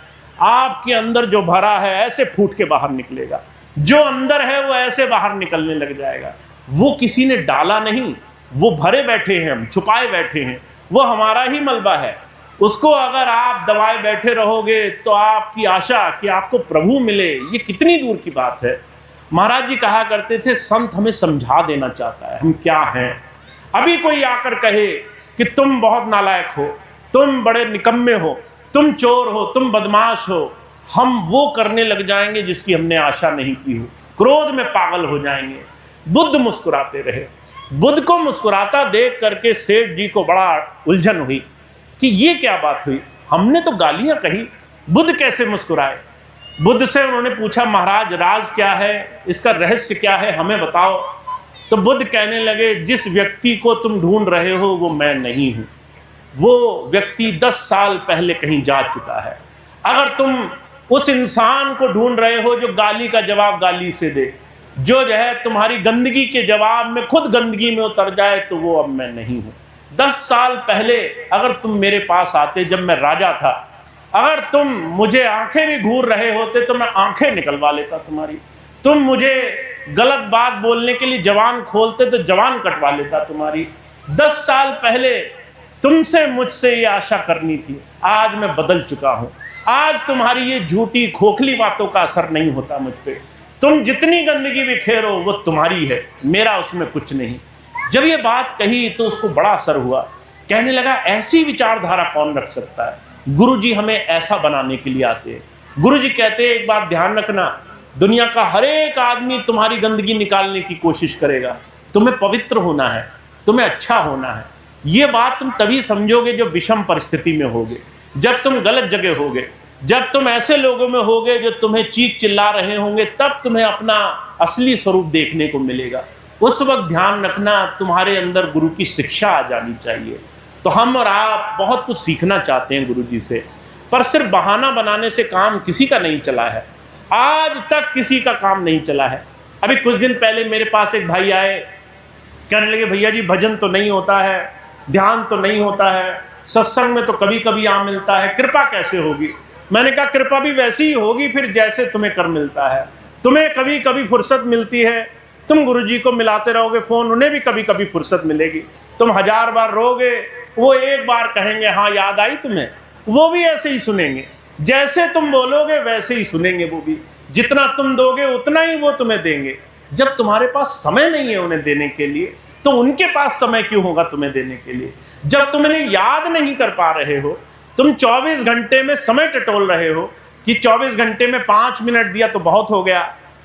आपके अंदर जो भरा है ऐसे फूट के बाहर निकलेगा, जो अंदर है वो ऐसे बाहर निकलने लग जाएगा। वो किसी ने डाला नहीं, वो भरे बैठे हैं, हम छुपाए बैठे हैं, वो हमारा ही मलबा है। उसको अगर आप दबाए बैठे रहोगे तो आपकी आशा कि आपको प्रभु मिले, ये कितनी दूर की बात है। महाराज जी कहा करते थे, संत हमें समझा देना चाहता है हम क्या हैं। अभी कोई आकर कहे कि तुम बहुत नालायक हो, तुम बड़े निकम्मे हो, तुम चोर हो, तुम बदमाश हो, हम वो करने लग जाएंगे जिसकी हमने आशा नहीं की हो, क्रोध में पागल हो जाएंगे। बुद्ध मुस्कुराते रहे। बुद्ध को मुस्कुराता देख करके सेठ जी को बड़ा उलझन हुई कि ये क्या बात हुई, हमने तो गालियां कही, बुद्ध कैसे मुस्कुराए। बुद्ध से उन्होंने पूछा, महाराज राज क्या है, इसका रहस्य क्या है, हमें बताओ। तो बुद्ध कहने लगे, जिस व्यक्ति को तुम ढूंढ रहे हो वो मैं नहीं हूं, वो व्यक्ति 10 साल पहले कहीं जा चुका है। अगर तुम उस इंसान को ढूंढ रहे हो जो गाली का जवाब गाली से दे, जो है तुम्हारी गंदगी के जवाब में खुद गंदगी में उतर जाए, तो वो अब मैं नहीं हूं। 10 साल पहले अगर तुम मेरे पास आते जब मैं राजा था, अगर तुम मुझे आंखें भी घूर रहे होते तो मैं आंखें निकलवा लेता तुम्हारी। तुम मुझे गलत बात बोलने के लिए जवान खोलते तो जवान कटवा लेता तुम्हारी। 10 साल पहले तुमसे मुझसे ये आशा करनी थी, आज मैं बदल चुका हूं। आज तुम्हारी ये झूठी खोखली बातों का असर नहीं होता मुझ पे। तुम जितनी गंदगी बिखेरो वो तुम्हारी है, मेरा उसमें कुछ नहीं। जब ये बात कही तो उसको बड़ा असर हुआ। कहने लगा, ऐसी विचारधारा कौन रख सकता है। गुरुजी हमें ऐसा बनाने के लिए आते हैं। गुरुजी कहते हैं, एक बात ध्यान रखना, दुनिया का हर एक आदमी तुम्हारी गंदगी निकालने की कोशिश करेगा। तुम्हें पवित्र होना है, तुम्हें अच्छा होना है। ये बात तुम तभी समझोगे जब विषम परिस्थिति में होगे, जब तुम गलत जगह होगे, जब तुम ऐसे लोगों में होगे जो तुम्हें चीख चिल्ला रहे होंगे, तब तुम्हें अपना असली स्वरूप देखने को मिलेगा। उस वक्त ध्यान रखना तुम्हारे अंदर गुरु की शिक्षा आ जानी चाहिए। तो हम और आप बहुत कुछ सीखना चाहते हैं गुरु जी से, पर सिर्फ बहाना बनाने से काम किसी का नहीं चला है, आज तक किसी का काम नहीं चला है। अभी कुछ दिन पहले मेरे पास एक भाई आए, कहने लगे भैया जी भजन तो नहीं होता है, ध्यान तो नहीं होता है, सत्संग में तो कभी कभी आ मिलता है, कृपा कैसे होगी। मैंने कहा कृपा भी वैसी ही होगी फिर जैसे तुम्हें कर मिलता है। तुम्हें कभी कभी फुर्सत मिलती है, तुम गुरुजी को मिलाते रहोगे फोन, उन्हें भी कभी कभी फुर्सत मिलेगी। तुम 1000 बार रोगे, वो एक बार कहेंगे हाँ याद आई तुम्हें, वो भी ऐसे ही सुनेंगे। जैसे तुम बोलोगे वैसे ही सुनेंगे वो भी, जितना तुम दोगे उतना ही वो तुम्हें देंगे। जब तुम्हारे पास समय नहीं है उन्हें देने के लिए, तो उनके पास समय क्यों होगा तुम्हें देने के लिए। जब तुम इन्हें याद नहीं कर पा रहे हो, तुम 24 घंटे में समय टटोल रहे हो कि 24 घंटे में 5 मिनट दिया तो बहुत हो गया,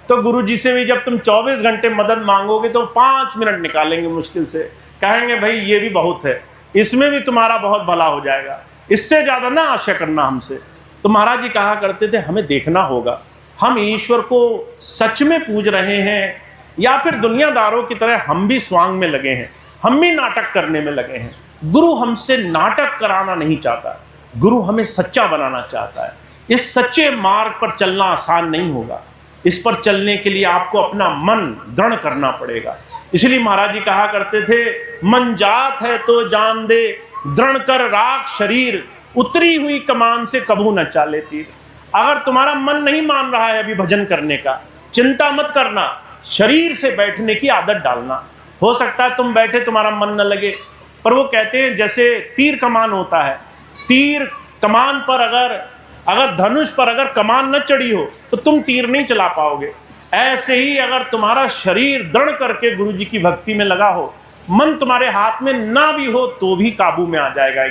तो गुरु जी से भी जब तुम 24 घंटे मदद मांगोगे तो 5 मिनट निकालेंगे मुश्किल से, कहेंगे भाई ये भी बहुत है, इसमें भी तुम्हारा बहुत भला हो जाएगा, इससे ज्यादा ना आशा करना हमसे। तो महाराज जी कहा करते थे हमें देखना होगा हम ईश्वर को सच में पूज रहे हैं या फिर दुनियादारों की तरह हम भी स्वांग में लगे हैं, हम भी नाटक करने में लगे हैं। गुरु हमसे नाटक कराना नहीं चाहता, गुरु हमें सच्चा बनाना चाहता है। इस सच्चे मार्ग पर चलना आसान नहीं होगा, इस पर चलने के लिए आपको अपना मन दृढ़ करना पड़ेगा। इसलिए महाराज जी कहा करते थे मन जात है तो जान दे, दृढ़ कर राख शरीर, उतरी हुई कमान से कबू न चाले तीर। अगर तुम्हारा मन नहीं मान रहा है अभी भजन करने का, चिंता मत करना, शरीर से बैठने की आदत डालना। हो सकता है तुम बैठे तुम्हारा मन न लगे, पर वो कहते हैं जैसे तीर कमान होता है, तीर कमान पर अगर धनुष पर अगर कमान न चढ़ी हो तो तुम तीर नहीं चला पाओगे। ऐसे ही अगर तुम्हारा शरीर दृढ़ करके गुरु जी की भक्ति में लगा हो, मन तुम्हारे हाथ में ना भी हो तो भी काबू में आ जाएगा।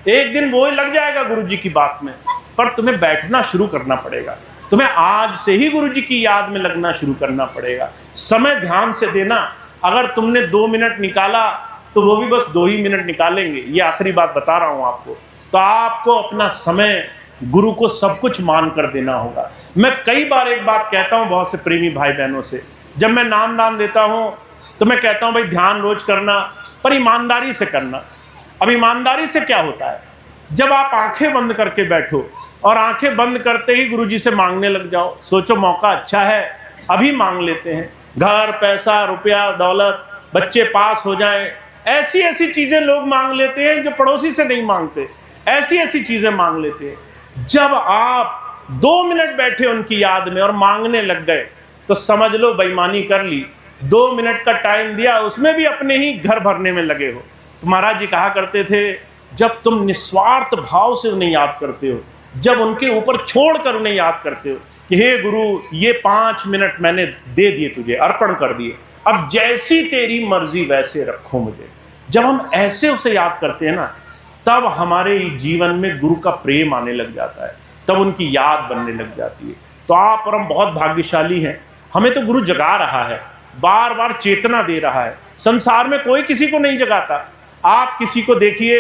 एक दिन वो लग जाएगा गुरु जी की बात में, पर तुम्हें बैठना शुरू करना पड़ेगा। तुम्हें आज से ही गुरु जी की याद में लगना शुरू करना पड़ेगा, समय ध्यान से देना। अगर तुमने 2 मिनट निकाला तो वो भी बस 2 ही मिनट निकालेंगे, ये आखिरी बात बता रहा हूं आपको। तो आपको अपना समय गुरु को सब कुछ मान कर देना होगा। मैं कई बार एक बात कहता हूं बहुत से प्रेमी भाई बहनों से, जब मैं नाम दान देता हूं तो मैं कहता हूं भाई ध्यान रोज करना, पर ईमानदारी से करना। अब ईमानदारी से क्या होता है, जब आप आंखें बंद करके बैठो और आंखें बंद करते ही गुरु जी से मांगने लग जाओ, सोचो मौका अच्छा है अभी मांग लेते हैं, घर पैसा रुपया दौलत, बच्चे पास हो जाएं, ऐसी ऐसी चीजें लोग मांग लेते हैं जो पड़ोसी से नहीं मांगते, ऐसी ऐसी चीजें मांग लेते हैं। जब आप 2 मिनट बैठे उनकी याद में और मांगने लग गए तो समझ लो बेईमानी कर ली। 2 मिनट का टाइम दिया, उसमें भी अपने ही घर भरने में लगे हो। तो महाराज जी कहा करते थे जब तुम निस्वार्थ भाव से उन्हें याद करते हो, जब उनके ऊपर छोड़कर उन्हें याद करते हो कि हे गुरु ये 5 मिनट मैंने दे दिए तुझे, अर्पण कर दिए, अब जैसी तेरी मर्जी वैसे रखो मुझे। जब हम ऐसे उसे याद करते हैं ना, तब हमारे जीवन में गुरु का प्रेम आने लग जाता है, तब उनकी याद बनने लग जाती है। तो आप और हम बहुत भाग्यशाली हैं, हमें तो गुरु जगा रहा है, बार बार चेतना दे रहा है। संसार में कोई किसी को नहीं जगाता। आप किसी को देखिए,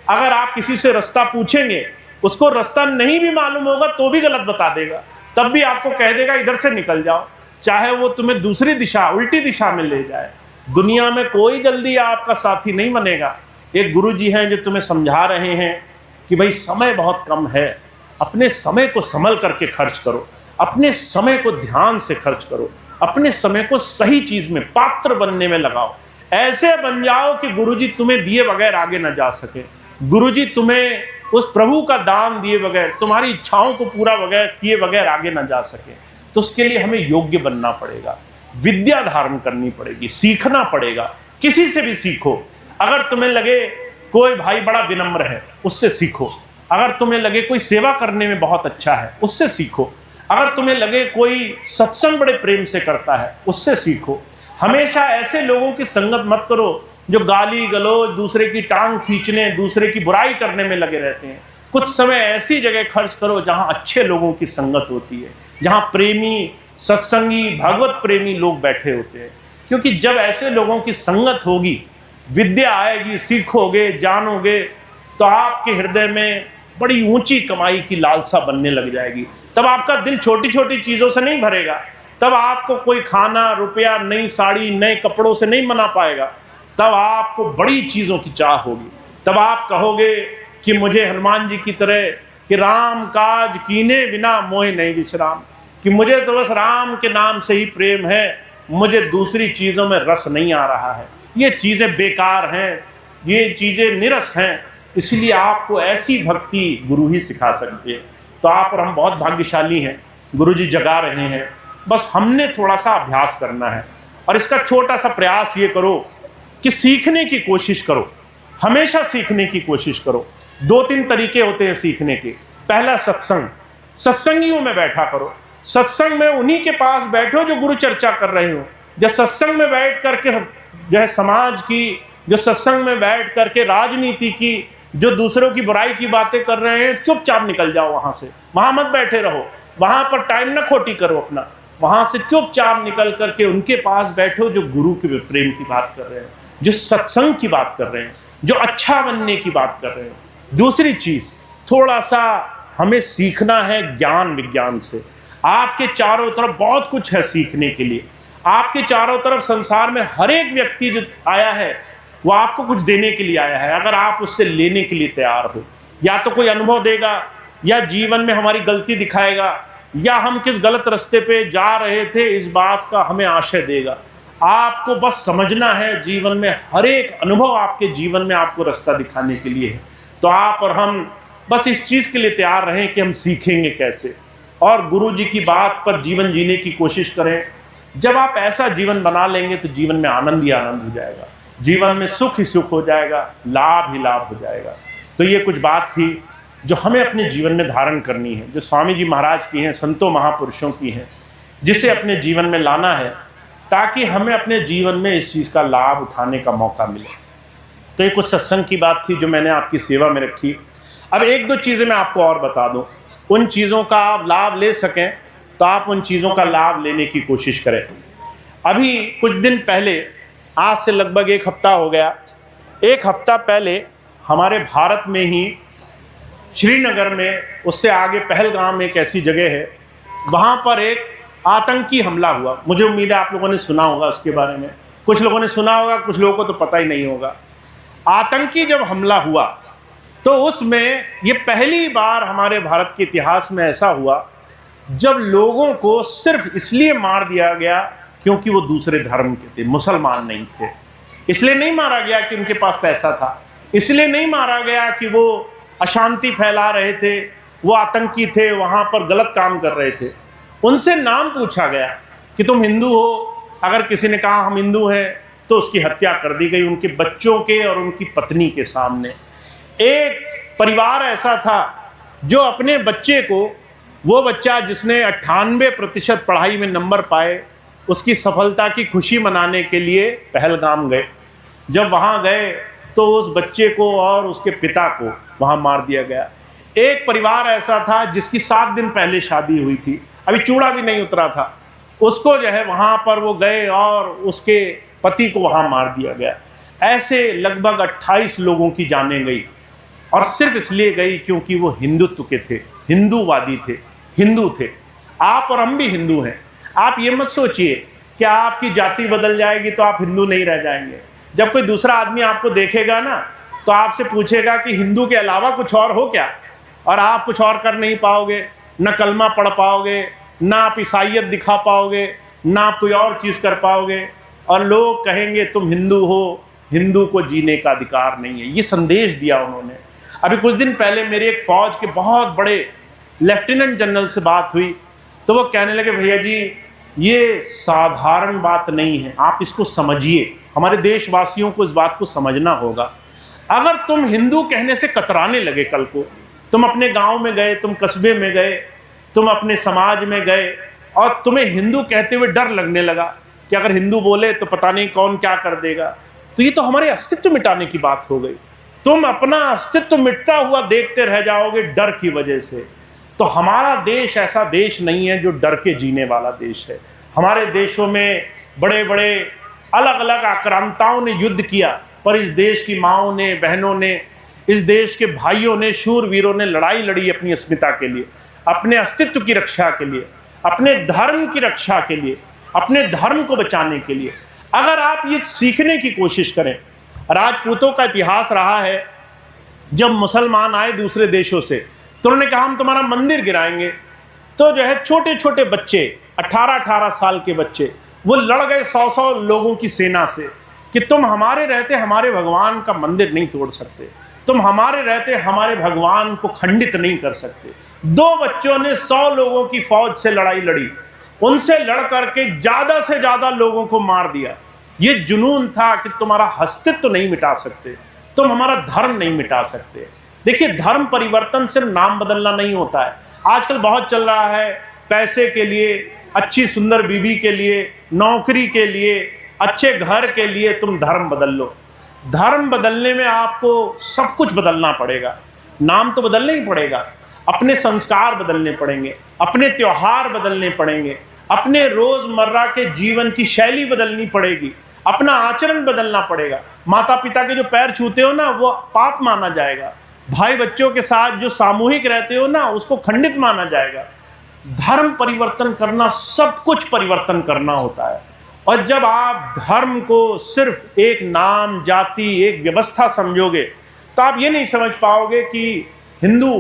अगर आप किसी से रास्ता पूछेंगे, उसको रास्ता नहीं भी मालूम होगा तो भी गलत बता देगा, तब भी आपको कह देगा इधर से निकल जाओ, चाहे वो तुम्हें दूसरी दिशा उल्टी दिशा में ले जाए। दुनिया में कोई जल्दी आपका साथी नहीं बनेगा। एक गुरु जी हैं जो तुम्हें समझा रहे हैं कि भाई समय बहुत कम है, अपने समय को संभल करके खर्च करो, अपने समय को ध्यान से खर्च करो, अपने समय को सही चीज में पात्र बनने में लगाओ। ऐसे बन जाओ कि गुरुजी तुम्हें दिए बगैर आगे न जा सके, गुरुजी तुम्हें उस प्रभु का दान दिए बगैर, तुम्हारी इच्छाओं को पूरा बगैर किए बगैर आगे न जा सके। तो उसके लिए हमें योग्य बनना पड़ेगा, विद्या धारण करनी पड़ेगी, सीखना पड़ेगा। किसी से भी सीखो। अगर तुम्हें लगे कोई भाई बड़ा विनम्र है, उससे सीखो। अगर तुम्हें लगे कोई सेवा करने में बहुत अच्छा है, उससे सीखो। अगर तुम्हें लगे कोई सत्संग बड़े प्रेम से करता है, उससे सीखो। हमेशा ऐसे लोगों की संगत मत करो जो गाली गलौज, दूसरे की टांग खींचने, दूसरे की बुराई करने में लगे रहते हैं। कुछ समय ऐसी जगह खर्च करो जहां अच्छे लोगों की संगत होती है, जहां प्रेमी, सत्संगी, भगवत प्रेमी लोग बैठे होते हैं। क्योंकि जब ऐसे लोगों की संगत होगी, विद्या आएगी, सीखोगे, जानोगे, तो आपके हृदय में बड़ी ऊंची कमाई की लालसा बनने लग जाएगी। तब आपका दिल छोटी छोटी चीजों से नहीं भरेगा, तब आपको कोई खाना, रुपया, नई साड़ी, नए कपड़ों से नहीं मना पाएगा। तब आपको बड़ी चीज़ों की चाह होगी। तब आप कहोगे कि मुझे हनुमान जी की तरह कि राम काज कीने बिना मोह नहीं विश्राम, कि मुझे तो बस राम के नाम से ही प्रेम है, मुझे दूसरी चीज़ों में रस नहीं आ रहा है, ये चीज़ें बेकार हैं, ये चीज़ें निरस हैं। इसलिए आपको ऐसी भक्ति गुरु ही सिखा सकते हैं। तो आप और हम बहुत भाग्यशाली हैं, गुरु जी जगा रहे हैं, बस हमने थोड़ा सा अभ्यास करना है। और इसका छोटा सा प्रयास ये करो कि सीखने की कोशिश करो, हमेशा सीखने की कोशिश करो। 2-3 तरीके होते हैं सीखने के। पहला सत्संग, सत्संगियों में बैठा करो। सत्संग में उन्हीं के पास बैठो जो गुरु चर्चा कर रहे हो। जब सत्संग में बैठ करके जो है समाज की, जो सत्संग में बैठ करके राजनीति की, जो दूसरों की बुराई की बातें कर रहे हैं, चुपचाप निकल जाओ वहां से, वहां मत बैठे रहो, वहां पर टाइम ना खोटी करो अपना। वहां से चुपचाप निकल करके उनके पास बैठो जो गुरु के प्रेम की बात कर रहे हैं, जो सत्संग की बात कर रहे हैं, जो अच्छा बनने की बात कर रहे हैं। दूसरी चीज, थोड़ा सा हमें सीखना है ज्ञान विज्ञान से। आपके चारों तरफ बहुत कुछ है सीखने के लिए। आपके चारों तरफ संसार में हर एक व्यक्ति जो आया है वो आपको कुछ देने के लिए आया है, अगर आप उससे लेने के लिए तैयार हो। या तो कोई अनुभव देगा, या जीवन में हमारी गलती दिखाएगा, या हम किस गलत रास्ते पे जा रहे थे इस बात का हमें आशय देगा। आपको बस समझना है, जीवन में हर एक अनुभव आपके जीवन में आपको रास्ता दिखाने के लिए है। तो आप और हम बस इस चीज़ के लिए तैयार रहें कि हम सीखेंगे कैसे, और गुरु जी की बात पर जीवन जीने की कोशिश करें। जब आप ऐसा जीवन बना लेंगे तो जीवन में आनंद ही आनंद हो जाएगा, जीवन में सुख ही सुख हो जाएगा, लाभ ही लाभ हो जाएगा। तो ये कुछ बात थी जो हमें अपने जीवन में धारण करनी है, जो स्वामी जी महाराज की हैं, संतों महापुरुषों की हैं, जिसे अपने जीवन में लाना है ताकि हमें अपने जीवन में इस चीज़ का लाभ उठाने का मौका मिले। तो ये कुछ सत्संग की बात थी जो मैंने आपकी सेवा में रखी। अब 1-2 चीज़ें मैं आपको और बता दूं, उन चीज़ों का आप लाभ ले सकें तो आप उन चीज़ों का लाभ लेने की कोशिश करें। अभी कुछ दिन पहले, आज से लगभग 1 हफ्ता हो गया, 1 हफ्ता पहले हमारे भारत में ही श्रीनगर में, उससे आगे पहलगाम एक ऐसी जगह है, वहाँ पर एक आतंकी हमला हुआ। मुझे उम्मीद है आप लोगों ने सुना होगा उसके बारे में, कुछ लोगों ने सुना होगा, कुछ लोगों को तो पता ही नहीं होगा। आतंकी जब हमला हुआ तो उसमें ये पहली बार हमारे भारत के इतिहास में ऐसा हुआ जब लोगों को सिर्फ इसलिए मार दिया गया क्योंकि वो दूसरे धर्म के थे, मुसलमान नहीं थे। इसलिए नहीं मारा गया कि उनके पास पैसा था, इसलिए नहीं मारा गया कि वो अशांति फैला रहे थे, वो आतंकी थे, वहाँ पर गलत काम कर रहे थे। उनसे नाम पूछा गया कि तुम हिंदू हो। अगर किसी ने कहा हम हिंदू हैं तो उसकी हत्या कर दी गई उनके बच्चों के और उनकी पत्नी के सामने। एक परिवार ऐसा था जो अपने बच्चे को, वो बच्चा जिसने 98% पढ़ाई में नंबर पाए, उसकी सफलता की खुशी मनाने के लिए पहलगाम गए। जब वहाँ गए तो उस बच्चे को और उसके पिता को वहाँ मार दिया गया। एक परिवार ऐसा था जिसकी 7 दिन पहले शादी हुई थी, अभी चूड़ा भी नहीं उतरा था, उसको जो है वहाँ पर वो गए और उसके पति को वहाँ मार दिया गया। ऐसे लगभग 28 लोगों की जानें गई, और सिर्फ इसलिए गई क्योंकि वो हिंदुत्व के थे, हिंदूवादी थे, हिंदू थे। आप और हम भी हिंदू हैं। आप ये मत सोचिए कि आपकी जाति बदल जाएगी तो आप हिंदू नहीं रह जाएंगे। जब कोई दूसरा आदमी आपको देखेगा ना तो आपसे पूछेगा कि हिंदू के अलावा कुछ और हो क्या, और आप कुछ और कर नहीं पाओगे, न कलमा पढ़ पाओगे, ना आप ईसाइयत दिखा पाओगे, ना आप कोई और चीज़ कर पाओगे, और लोग कहेंगे तुम हिंदू हो, हिंदू को जीने का अधिकार नहीं है। ये संदेश दिया उन्होंने। अभी कुछ दिन पहले मेरे एक फौज के बहुत बड़े लेफ्टिनेंट जनरल से बात हुई तो वो कहने लगे भैया जी ये साधारण बात नहीं है, आप इसको समझिए, हमारे देशवासियों को इस बात को समझना होगा। अगर तुम हिंदू कहने से कतराने लगे, कल को तुम अपने गांव में गए, तुम कस्बे में गए, तुम अपने समाज में गए और तुम्हें हिंदू कहते हुए डर लगने लगा कि अगर हिंदू बोले तो पता नहीं कौन क्या कर देगा, तो ये तो हमारे अस्तित्व मिटाने की बात हो गई। तुम अपना अस्तित्व मिटता हुआ देखते रह जाओगे डर की वजह से। तो हमारा देश ऐसा देश नहीं है जो डर के जीने वाला देश है। हमारे देशों में बड़े बड़े अलग अलग आक्रांताओं ने युद्ध किया, पर इस देश की माँओं ने, बहनों ने, इस देश के भाइयों ने, शूरवीरों ने लड़ाई लड़ी अपनी अस्मिता के लिए, अपने अस्तित्व की रक्षा के लिए, अपने धर्म की रक्षा के लिए, अपने धर्म को बचाने के लिए। अगर आप ये सीखने की कोशिश करें, राजपूतों का इतिहास रहा है, जब मुसलमान आए दूसरे देशों से तो उन्होंने कहा हम तुम्हारा मंदिर गिराएंगे। तो जो है छोटे छोटे बच्चे, 18-18 साल के बच्चे, वो लड़ गए 100-100 लोगों की सेना से कि तुम हमारे रहते हमारे भगवान का मंदिर नहीं तोड़ सकते, तुम हमारे रहते हमारे भगवान को खंडित नहीं कर सकते। 2 बच्चों ने 100 लोगों की फौज से लड़ाई लड़ी, उनसे लड़ करके ज्यादा से ज्यादा लोगों को मार दिया। ये जुनून था कि तुम्हारा अस्तित्व नहीं मिटा सकते, तुम हमारा धर्म नहीं मिटा सकते। देखिए, धर्म परिवर्तन सिर्फ नाम बदलना नहीं होता है। आजकल बहुत चल रहा है, पैसे के लिए, अच्छी सुंदर बीवी के लिए, नौकरी के लिए, अच्छे घर के लिए तुम धर्म बदल लो। धर्म बदलने में आपको सब कुछ बदलना पड़ेगा। नाम तो बदलना ही पड़ेगा, अपने संस्कार बदलने पड़ेंगे, अपने त्योहार बदलने पड़ेंगे, अपने रोजमर्रा के जीवन की शैली बदलनी पड़ेगी, अपना आचरण बदलना पड़ेगा। माता पिता के जो पैर छूते हो ना, वो पाप माना जाएगा। भाई बच्चों के साथ जो सामूहिक रहते हो ना, उसको खंडित माना जाएगा। धर्म परिवर्तन करना, सब कुछ परिवर्तन करना होता है। और जब आप धर्म को सिर्फ एक नाम, जाति, एक व्यवस्था समझोगे तो आप ये नहीं समझ पाओगे कि हिंदू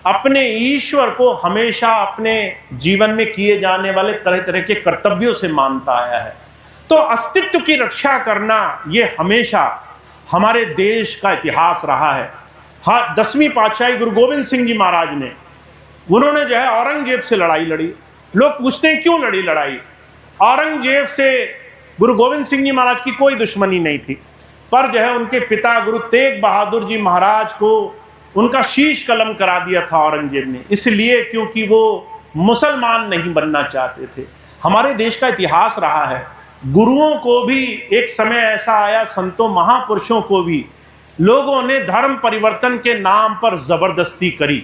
अपने ईश्वर को हमेशा अपने जीवन में किए जाने वाले तरह तरह के कर्तव्यों से मानता आया है। तो अस्तित्व की रक्षा करना ये हमेशा हमारे देश का इतिहास रहा है। हाँ, 10वीं पातशाही गुरु गोविंद सिंह जी महाराज ने, उन्होंने जो है औरंगजेब से लड़ाई लड़ी। लोग पूछते हैं क्यों लड़ी लड़ाई? औरंगजेब से गुरु गोविंद सिंह जी महाराज की कोई दुश्मनी नहीं थी, पर जो है उनके पिता गुरु तेग बहादुर जी महाराज को उनका शीश कलम करा दिया था औरंगजेब ने, इसलिए क्योंकि वो मुसलमान नहीं बनना चाहते थे। हमारे देश का इतिहास रहा है, गुरुओं को भी एक समय ऐसा आया, संतों महापुरुषों को भी लोगों ने धर्म परिवर्तन के नाम पर जबरदस्ती करी,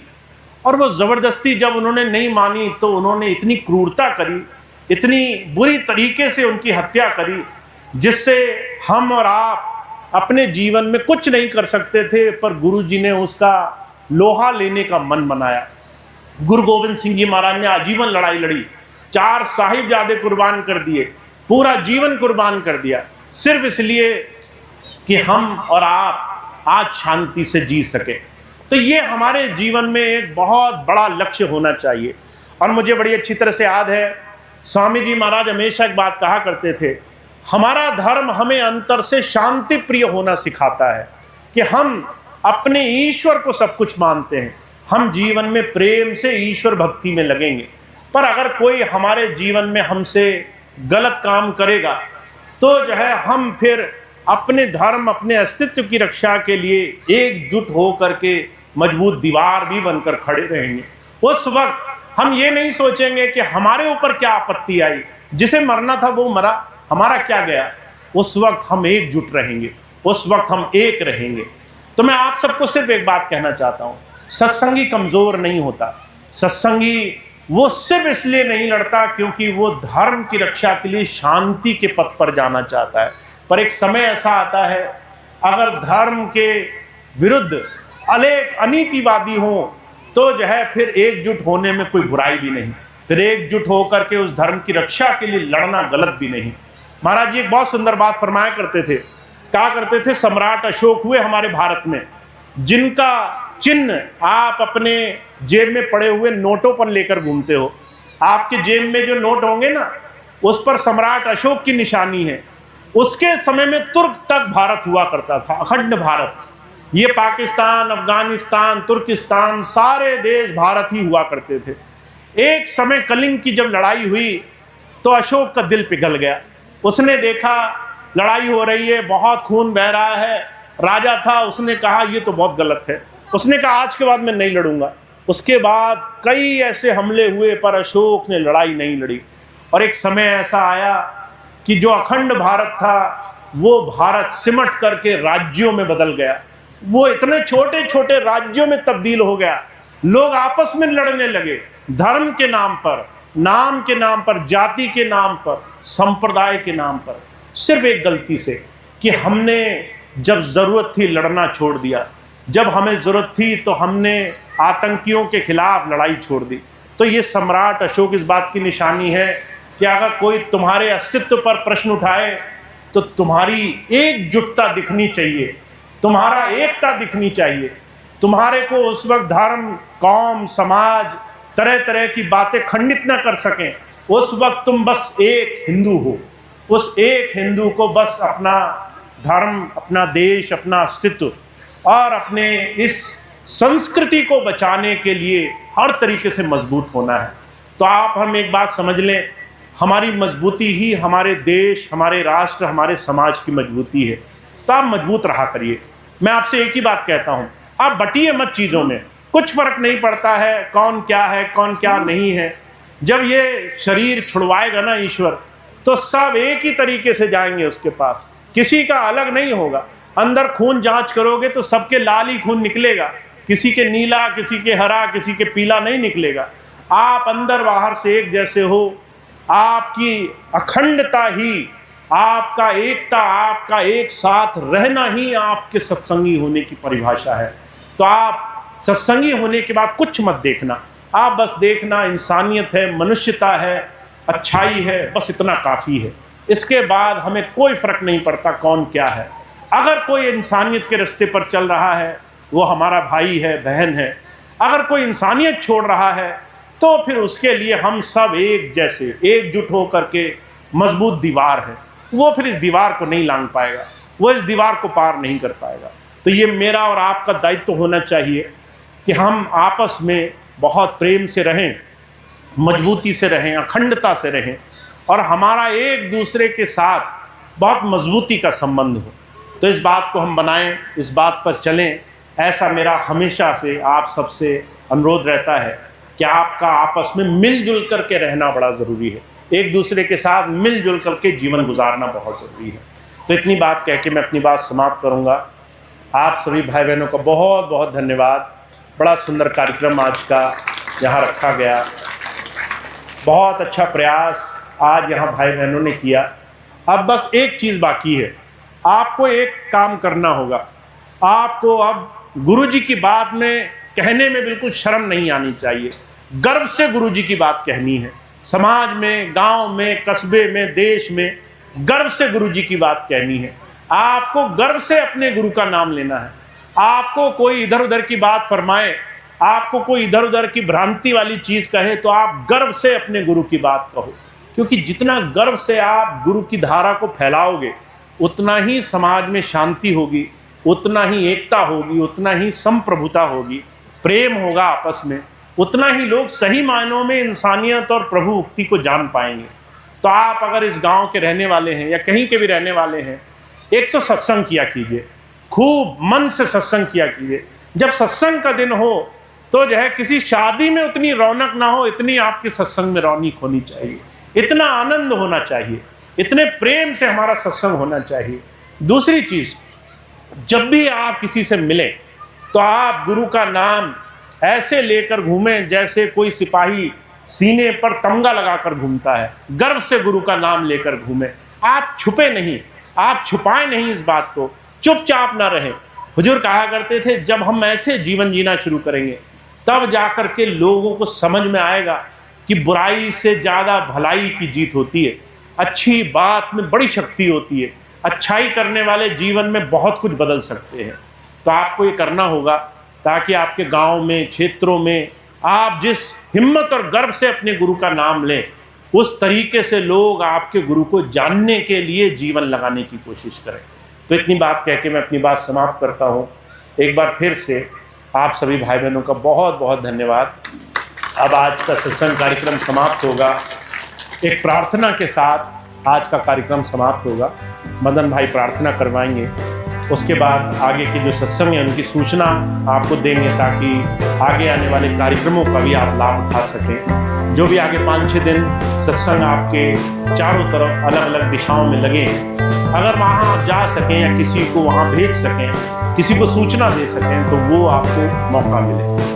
और वो जबरदस्ती जब उन्होंने नहीं मानी तो उन्होंने इतनी क्रूरता करी, इतनी बुरी तरीके से उनकी हत्या करी, जिससे हम और आप अपने जीवन में कुछ नहीं कर सकते थे, पर गुरु जी ने उसका लोहा लेने का मन बनाया। गुरु गोविंद सिंह जी महाराज ने आजीवन लड़ाई लड़ी, 4 साहिबजादे कुर्बान कर दिए, पूरा जीवन कुर्बान कर दिया, सिर्फ इसलिए कि हम और आप आज शांति से जी सके। तो ये हमारे जीवन में एक बहुत बड़ा लक्ष्य होना चाहिए। और मुझे बड़ी अच्छी तरह से याद है, स्वामी जी महाराज हमेशा एक बात कहा करते थे, हमारा धर्म हमें अंतर से शांति प्रिय होना सिखाता है कि हम अपने ईश्वर को सब कुछ मानते हैं, हम जीवन में प्रेम से ईश्वर भक्ति में लगेंगे। पर अगर कोई हमारे जीवन में हमसे गलत काम करेगा तो जो है हम फिर अपने धर्म, अपने अस्तित्व की रक्षा के लिए एकजुट हो करके मजबूत दीवार भी बनकर खड़े रहेंगे। उस वक्त हम ये नहीं सोचेंगे कि हमारे ऊपर क्या आपत्ति आई, जिसे मरना था वो मरा, हमारा क्या गया। उस वक्त हम एकजुट रहेंगे, उस वक्त हम एक रहेंगे। तो मैं आप सबको सिर्फ एक बात कहना चाहता हूँ, सत्संगी कमजोर नहीं होता। सत्संगी वो सिर्फ इसलिए नहीं लड़ता क्योंकि वो धर्म की रक्षा के लिए शांति के पथ पर जाना चाहता है। पर एक समय ऐसा आता है, अगर धर्म के विरुद्ध अनेक अनीतिवादी हों तो जो है फिर एकजुट होने में कोई बुराई भी नहीं, फिर एकजुट होकर के उस धर्म की रक्षा के लिए लड़ना गलत भी नहीं। महाराज जी एक बहुत सुंदर बात फरमाया करते थे, कहा करते थे, सम्राट अशोक हुए हमारे भारत में, जिनका चिन्ह आप अपने जेब में पड़े हुए नोटों पर लेकर घूमते हो। आपके जेब में जो नोट होंगे ना, उस पर सम्राट अशोक की निशानी है। उसके समय में तुर्क तक भारत हुआ करता था, अखंड भारत। ये पाकिस्तान, अफगानिस्तान, तुर्किस्तान, सारे देश भारत ही हुआ करते थे। एक समय कलिंग की जब लड़ाई हुई तो अशोक का दिल पिघल गया। उसने देखा लड़ाई हो रही है, बहुत खून बह रहा है, राजा था, उसने कहा ये तो बहुत गलत है। उसने कहा आज के बाद मैं नहीं लड़ूंगा। उसके बाद कई ऐसे हमले हुए पर अशोक ने लड़ाई नहीं लड़ी। और एक समय ऐसा आया कि जो अखंड भारत था वो भारत सिमट करके राज्यों में बदल गया। वो इतने छोटे छोटे राज्यों में तब्दील हो गया। लोग आपस में लड़ने लगे, धर्म के नाम पर, नाम के नाम पर, जाति के नाम पर, संप्रदाय के नाम पर, सिर्फ एक गलती से कि हमने जब जरूरत थी लड़ना छोड़ दिया। जब हमें जरूरत थी तो हमने आतंकियों के खिलाफ लड़ाई छोड़ दी। तो ये सम्राट अशोक इस बात की निशानी है कि अगर कोई तुम्हारे अस्तित्व पर प्रश्न उठाए तो तुम्हारी एकजुटता दिखनी चाहिए, तुम्हारा एकता दिखनी चाहिए। तुम्हारे को उस वक्त धर्म, कौम, समाज, तरह तरह की बातें खंडित न कर सकें। उस वक्त तुम बस एक हिंदू हो, उस एक हिंदू को बस अपना धर्म, अपना देश, अपना अस्तित्व और अपने इस संस्कृति को बचाने के लिए हर तरीके से मजबूत होना है। तो आप हम एक बात समझ लें, हमारी मजबूती ही हमारे देश, हमारे राष्ट्र, हमारे समाज की मजबूती है। तो आप मजबूत रहा करिए। मैं आपसे एक ही बात कहता हूँ, आप बटिए मत चीज़ों में। कुछ फर्क नहीं पड़ता है कौन क्या है, कौन क्या नहीं है। जब ये शरीर छुड़वाएगा ना ईश्वर, तो सब एक ही तरीके से जाएंगे उसके पास, किसी का अलग नहीं होगा। अंदर खून जांच करोगे तो सबके लाल ही खून निकलेगा, किसी के नीला, किसी के हरा, किसी के पीला नहीं निकलेगा। आप अंदर बाहर से एक जैसे हो। आपकी अखंडता ही, आपका एकता, आपका एक साथ रहना ही आपके सत्संगी होने की परिभाषा है। तो आप सत्संगी होने के बाद कुछ मत देखना, आप बस देखना इंसानियत है, मनुष्यता है, अच्छाई है, बस इतना काफ़ी है। इसके बाद हमें कोई फर्क नहीं पड़ता कौन क्या है। अगर कोई इंसानियत के रास्ते पर चल रहा है वो हमारा भाई है, बहन है। अगर कोई इंसानियत छोड़ रहा है तो फिर उसके लिए हम सब एक जैसे एकजुट हो करके मजबूत दीवार है, वो फिर इस दीवार को नहीं लांघ पाएगा, वो इस दीवार को पार नहीं कर पाएगा। तो ये मेरा और आपका दायित्व होना चाहिए कि हम आपस में बहुत प्रेम से रहें, मजबूती से रहें, अखंडता से रहें और हमारा एक दूसरे के साथ बहुत मजबूती का संबंध हो। तो इस बात को हम बनाएं, इस बात पर चलें। ऐसा मेरा हमेशा से आप सबसे अनुरोध रहता है कि आपका आपस में मिलजुल करके रहना बड़ा ज़रूरी है, एक दूसरे के साथ मिलजुल करके जीवन गुजारना बहुत ज़रूरी है। तो इतनी बात कह के मैं अपनी बात समाप्त करूँगा। आप सभी भाई बहनों का बहुत बहुत धन्यवाद। बड़ा सुंदर कार्यक्रम आज का यहाँ रखा गया, बहुत अच्छा प्रयास आज यहाँ भाई बहनों ने किया। अब बस एक चीज़ बाकी है, आपको एक काम करना होगा। आपको अब गुरु जी की बात में कहने में बिल्कुल शर्म नहीं आनी चाहिए, गर्व से गुरु जी की बात कहनी है। समाज में, गांव में, कस्बे में, देश में गर्व से गुरु जी की बात कहनी है। आपको गर्व से अपने गुरु का नाम लेना है। आपको कोई इधर उधर की बात फरमाए, आपको कोई इधर उधर की भ्रांति वाली चीज़ कहे तो आप गर्व से अपने गुरु की बात कहो, क्योंकि जितना गर्व से आप गुरु की धारा को फैलाओगे उतना ही समाज में शांति होगी, उतना ही एकता होगी, उतना ही संप्रभुता होगी, प्रेम होगा आपस में, उतना ही लोग सही मायनों में इंसानियत और प्रभु उक्ति को जान पाएंगे। तो आप अगर इस गांव के रहने वाले हैं या कहीं के भी रहने वाले हैं, एक तो सत्संग किया कीजिए, खूब मन से सत्संग किया कीजिए। जब सत्संग का दिन हो तो जो है किसी शादी में उतनी रौनक ना हो, इतनी आपके सत्संग में रौनक होनी चाहिए, इतना आनंद होना चाहिए, इतने प्रेम से हमारा सत्संग होना चाहिए। दूसरी चीज़, जब भी आप किसी से मिलें तो आप गुरु का नाम ऐसे लेकर घूमें जैसे कोई सिपाही सीने पर तमगा लगाकर घूमता है। गर्व से गुरु का नाम लेकर घूमें। आप छुपे नहीं, आप छुपाएं नहीं इस बात को, चुपचाप ना रहें। हुजूर कहा करते थे जब हम ऐसे जीवन जीना शुरू करेंगे तब जाकर के लोगों को समझ में आएगा कि बुराई से ज़्यादा भलाई की जीत होती है, अच्छी बात में बड़ी शक्ति होती है, अच्छाई करने वाले जीवन में बहुत कुछ बदल सकते हैं। तो आपको ये करना होगा ताकि आपके गांव में, क्षेत्रों में आप जिस हिम्मत और गर्व से अपने गुरु का नाम लें, उस तरीके से लोग आपके गुरु को जानने के लिए जीवन लगाने की कोशिश करें। तो इतनी बात कह के मैं अपनी बात समाप्त करता हूँ। एक बार फिर से आप सभी भाई बहनों का बहुत बहुत धन्यवाद। अब आज का सत्संग कार्यक्रम समाप्त होगा, एक प्रार्थना के साथ आज का कार्यक्रम समाप्त होगा। मदन भाई प्रार्थना करवाएंगे, उसके बाद आगे के जो सत्संग है उनकी सूचना आपको देंगे ताकि आगे आने वाले कार्यक्रमों का भी आप लाभ उठा सकें। जो भी आगे 5-6 दिन सत्संग आपके चारों तरफ अलग अलग दिशाओं में लगे, अगर वहाँ आप जा सकें या किसी को वहाँ भेज सकें, किसी को सूचना दे सकें तो वो आपको मौका मिले।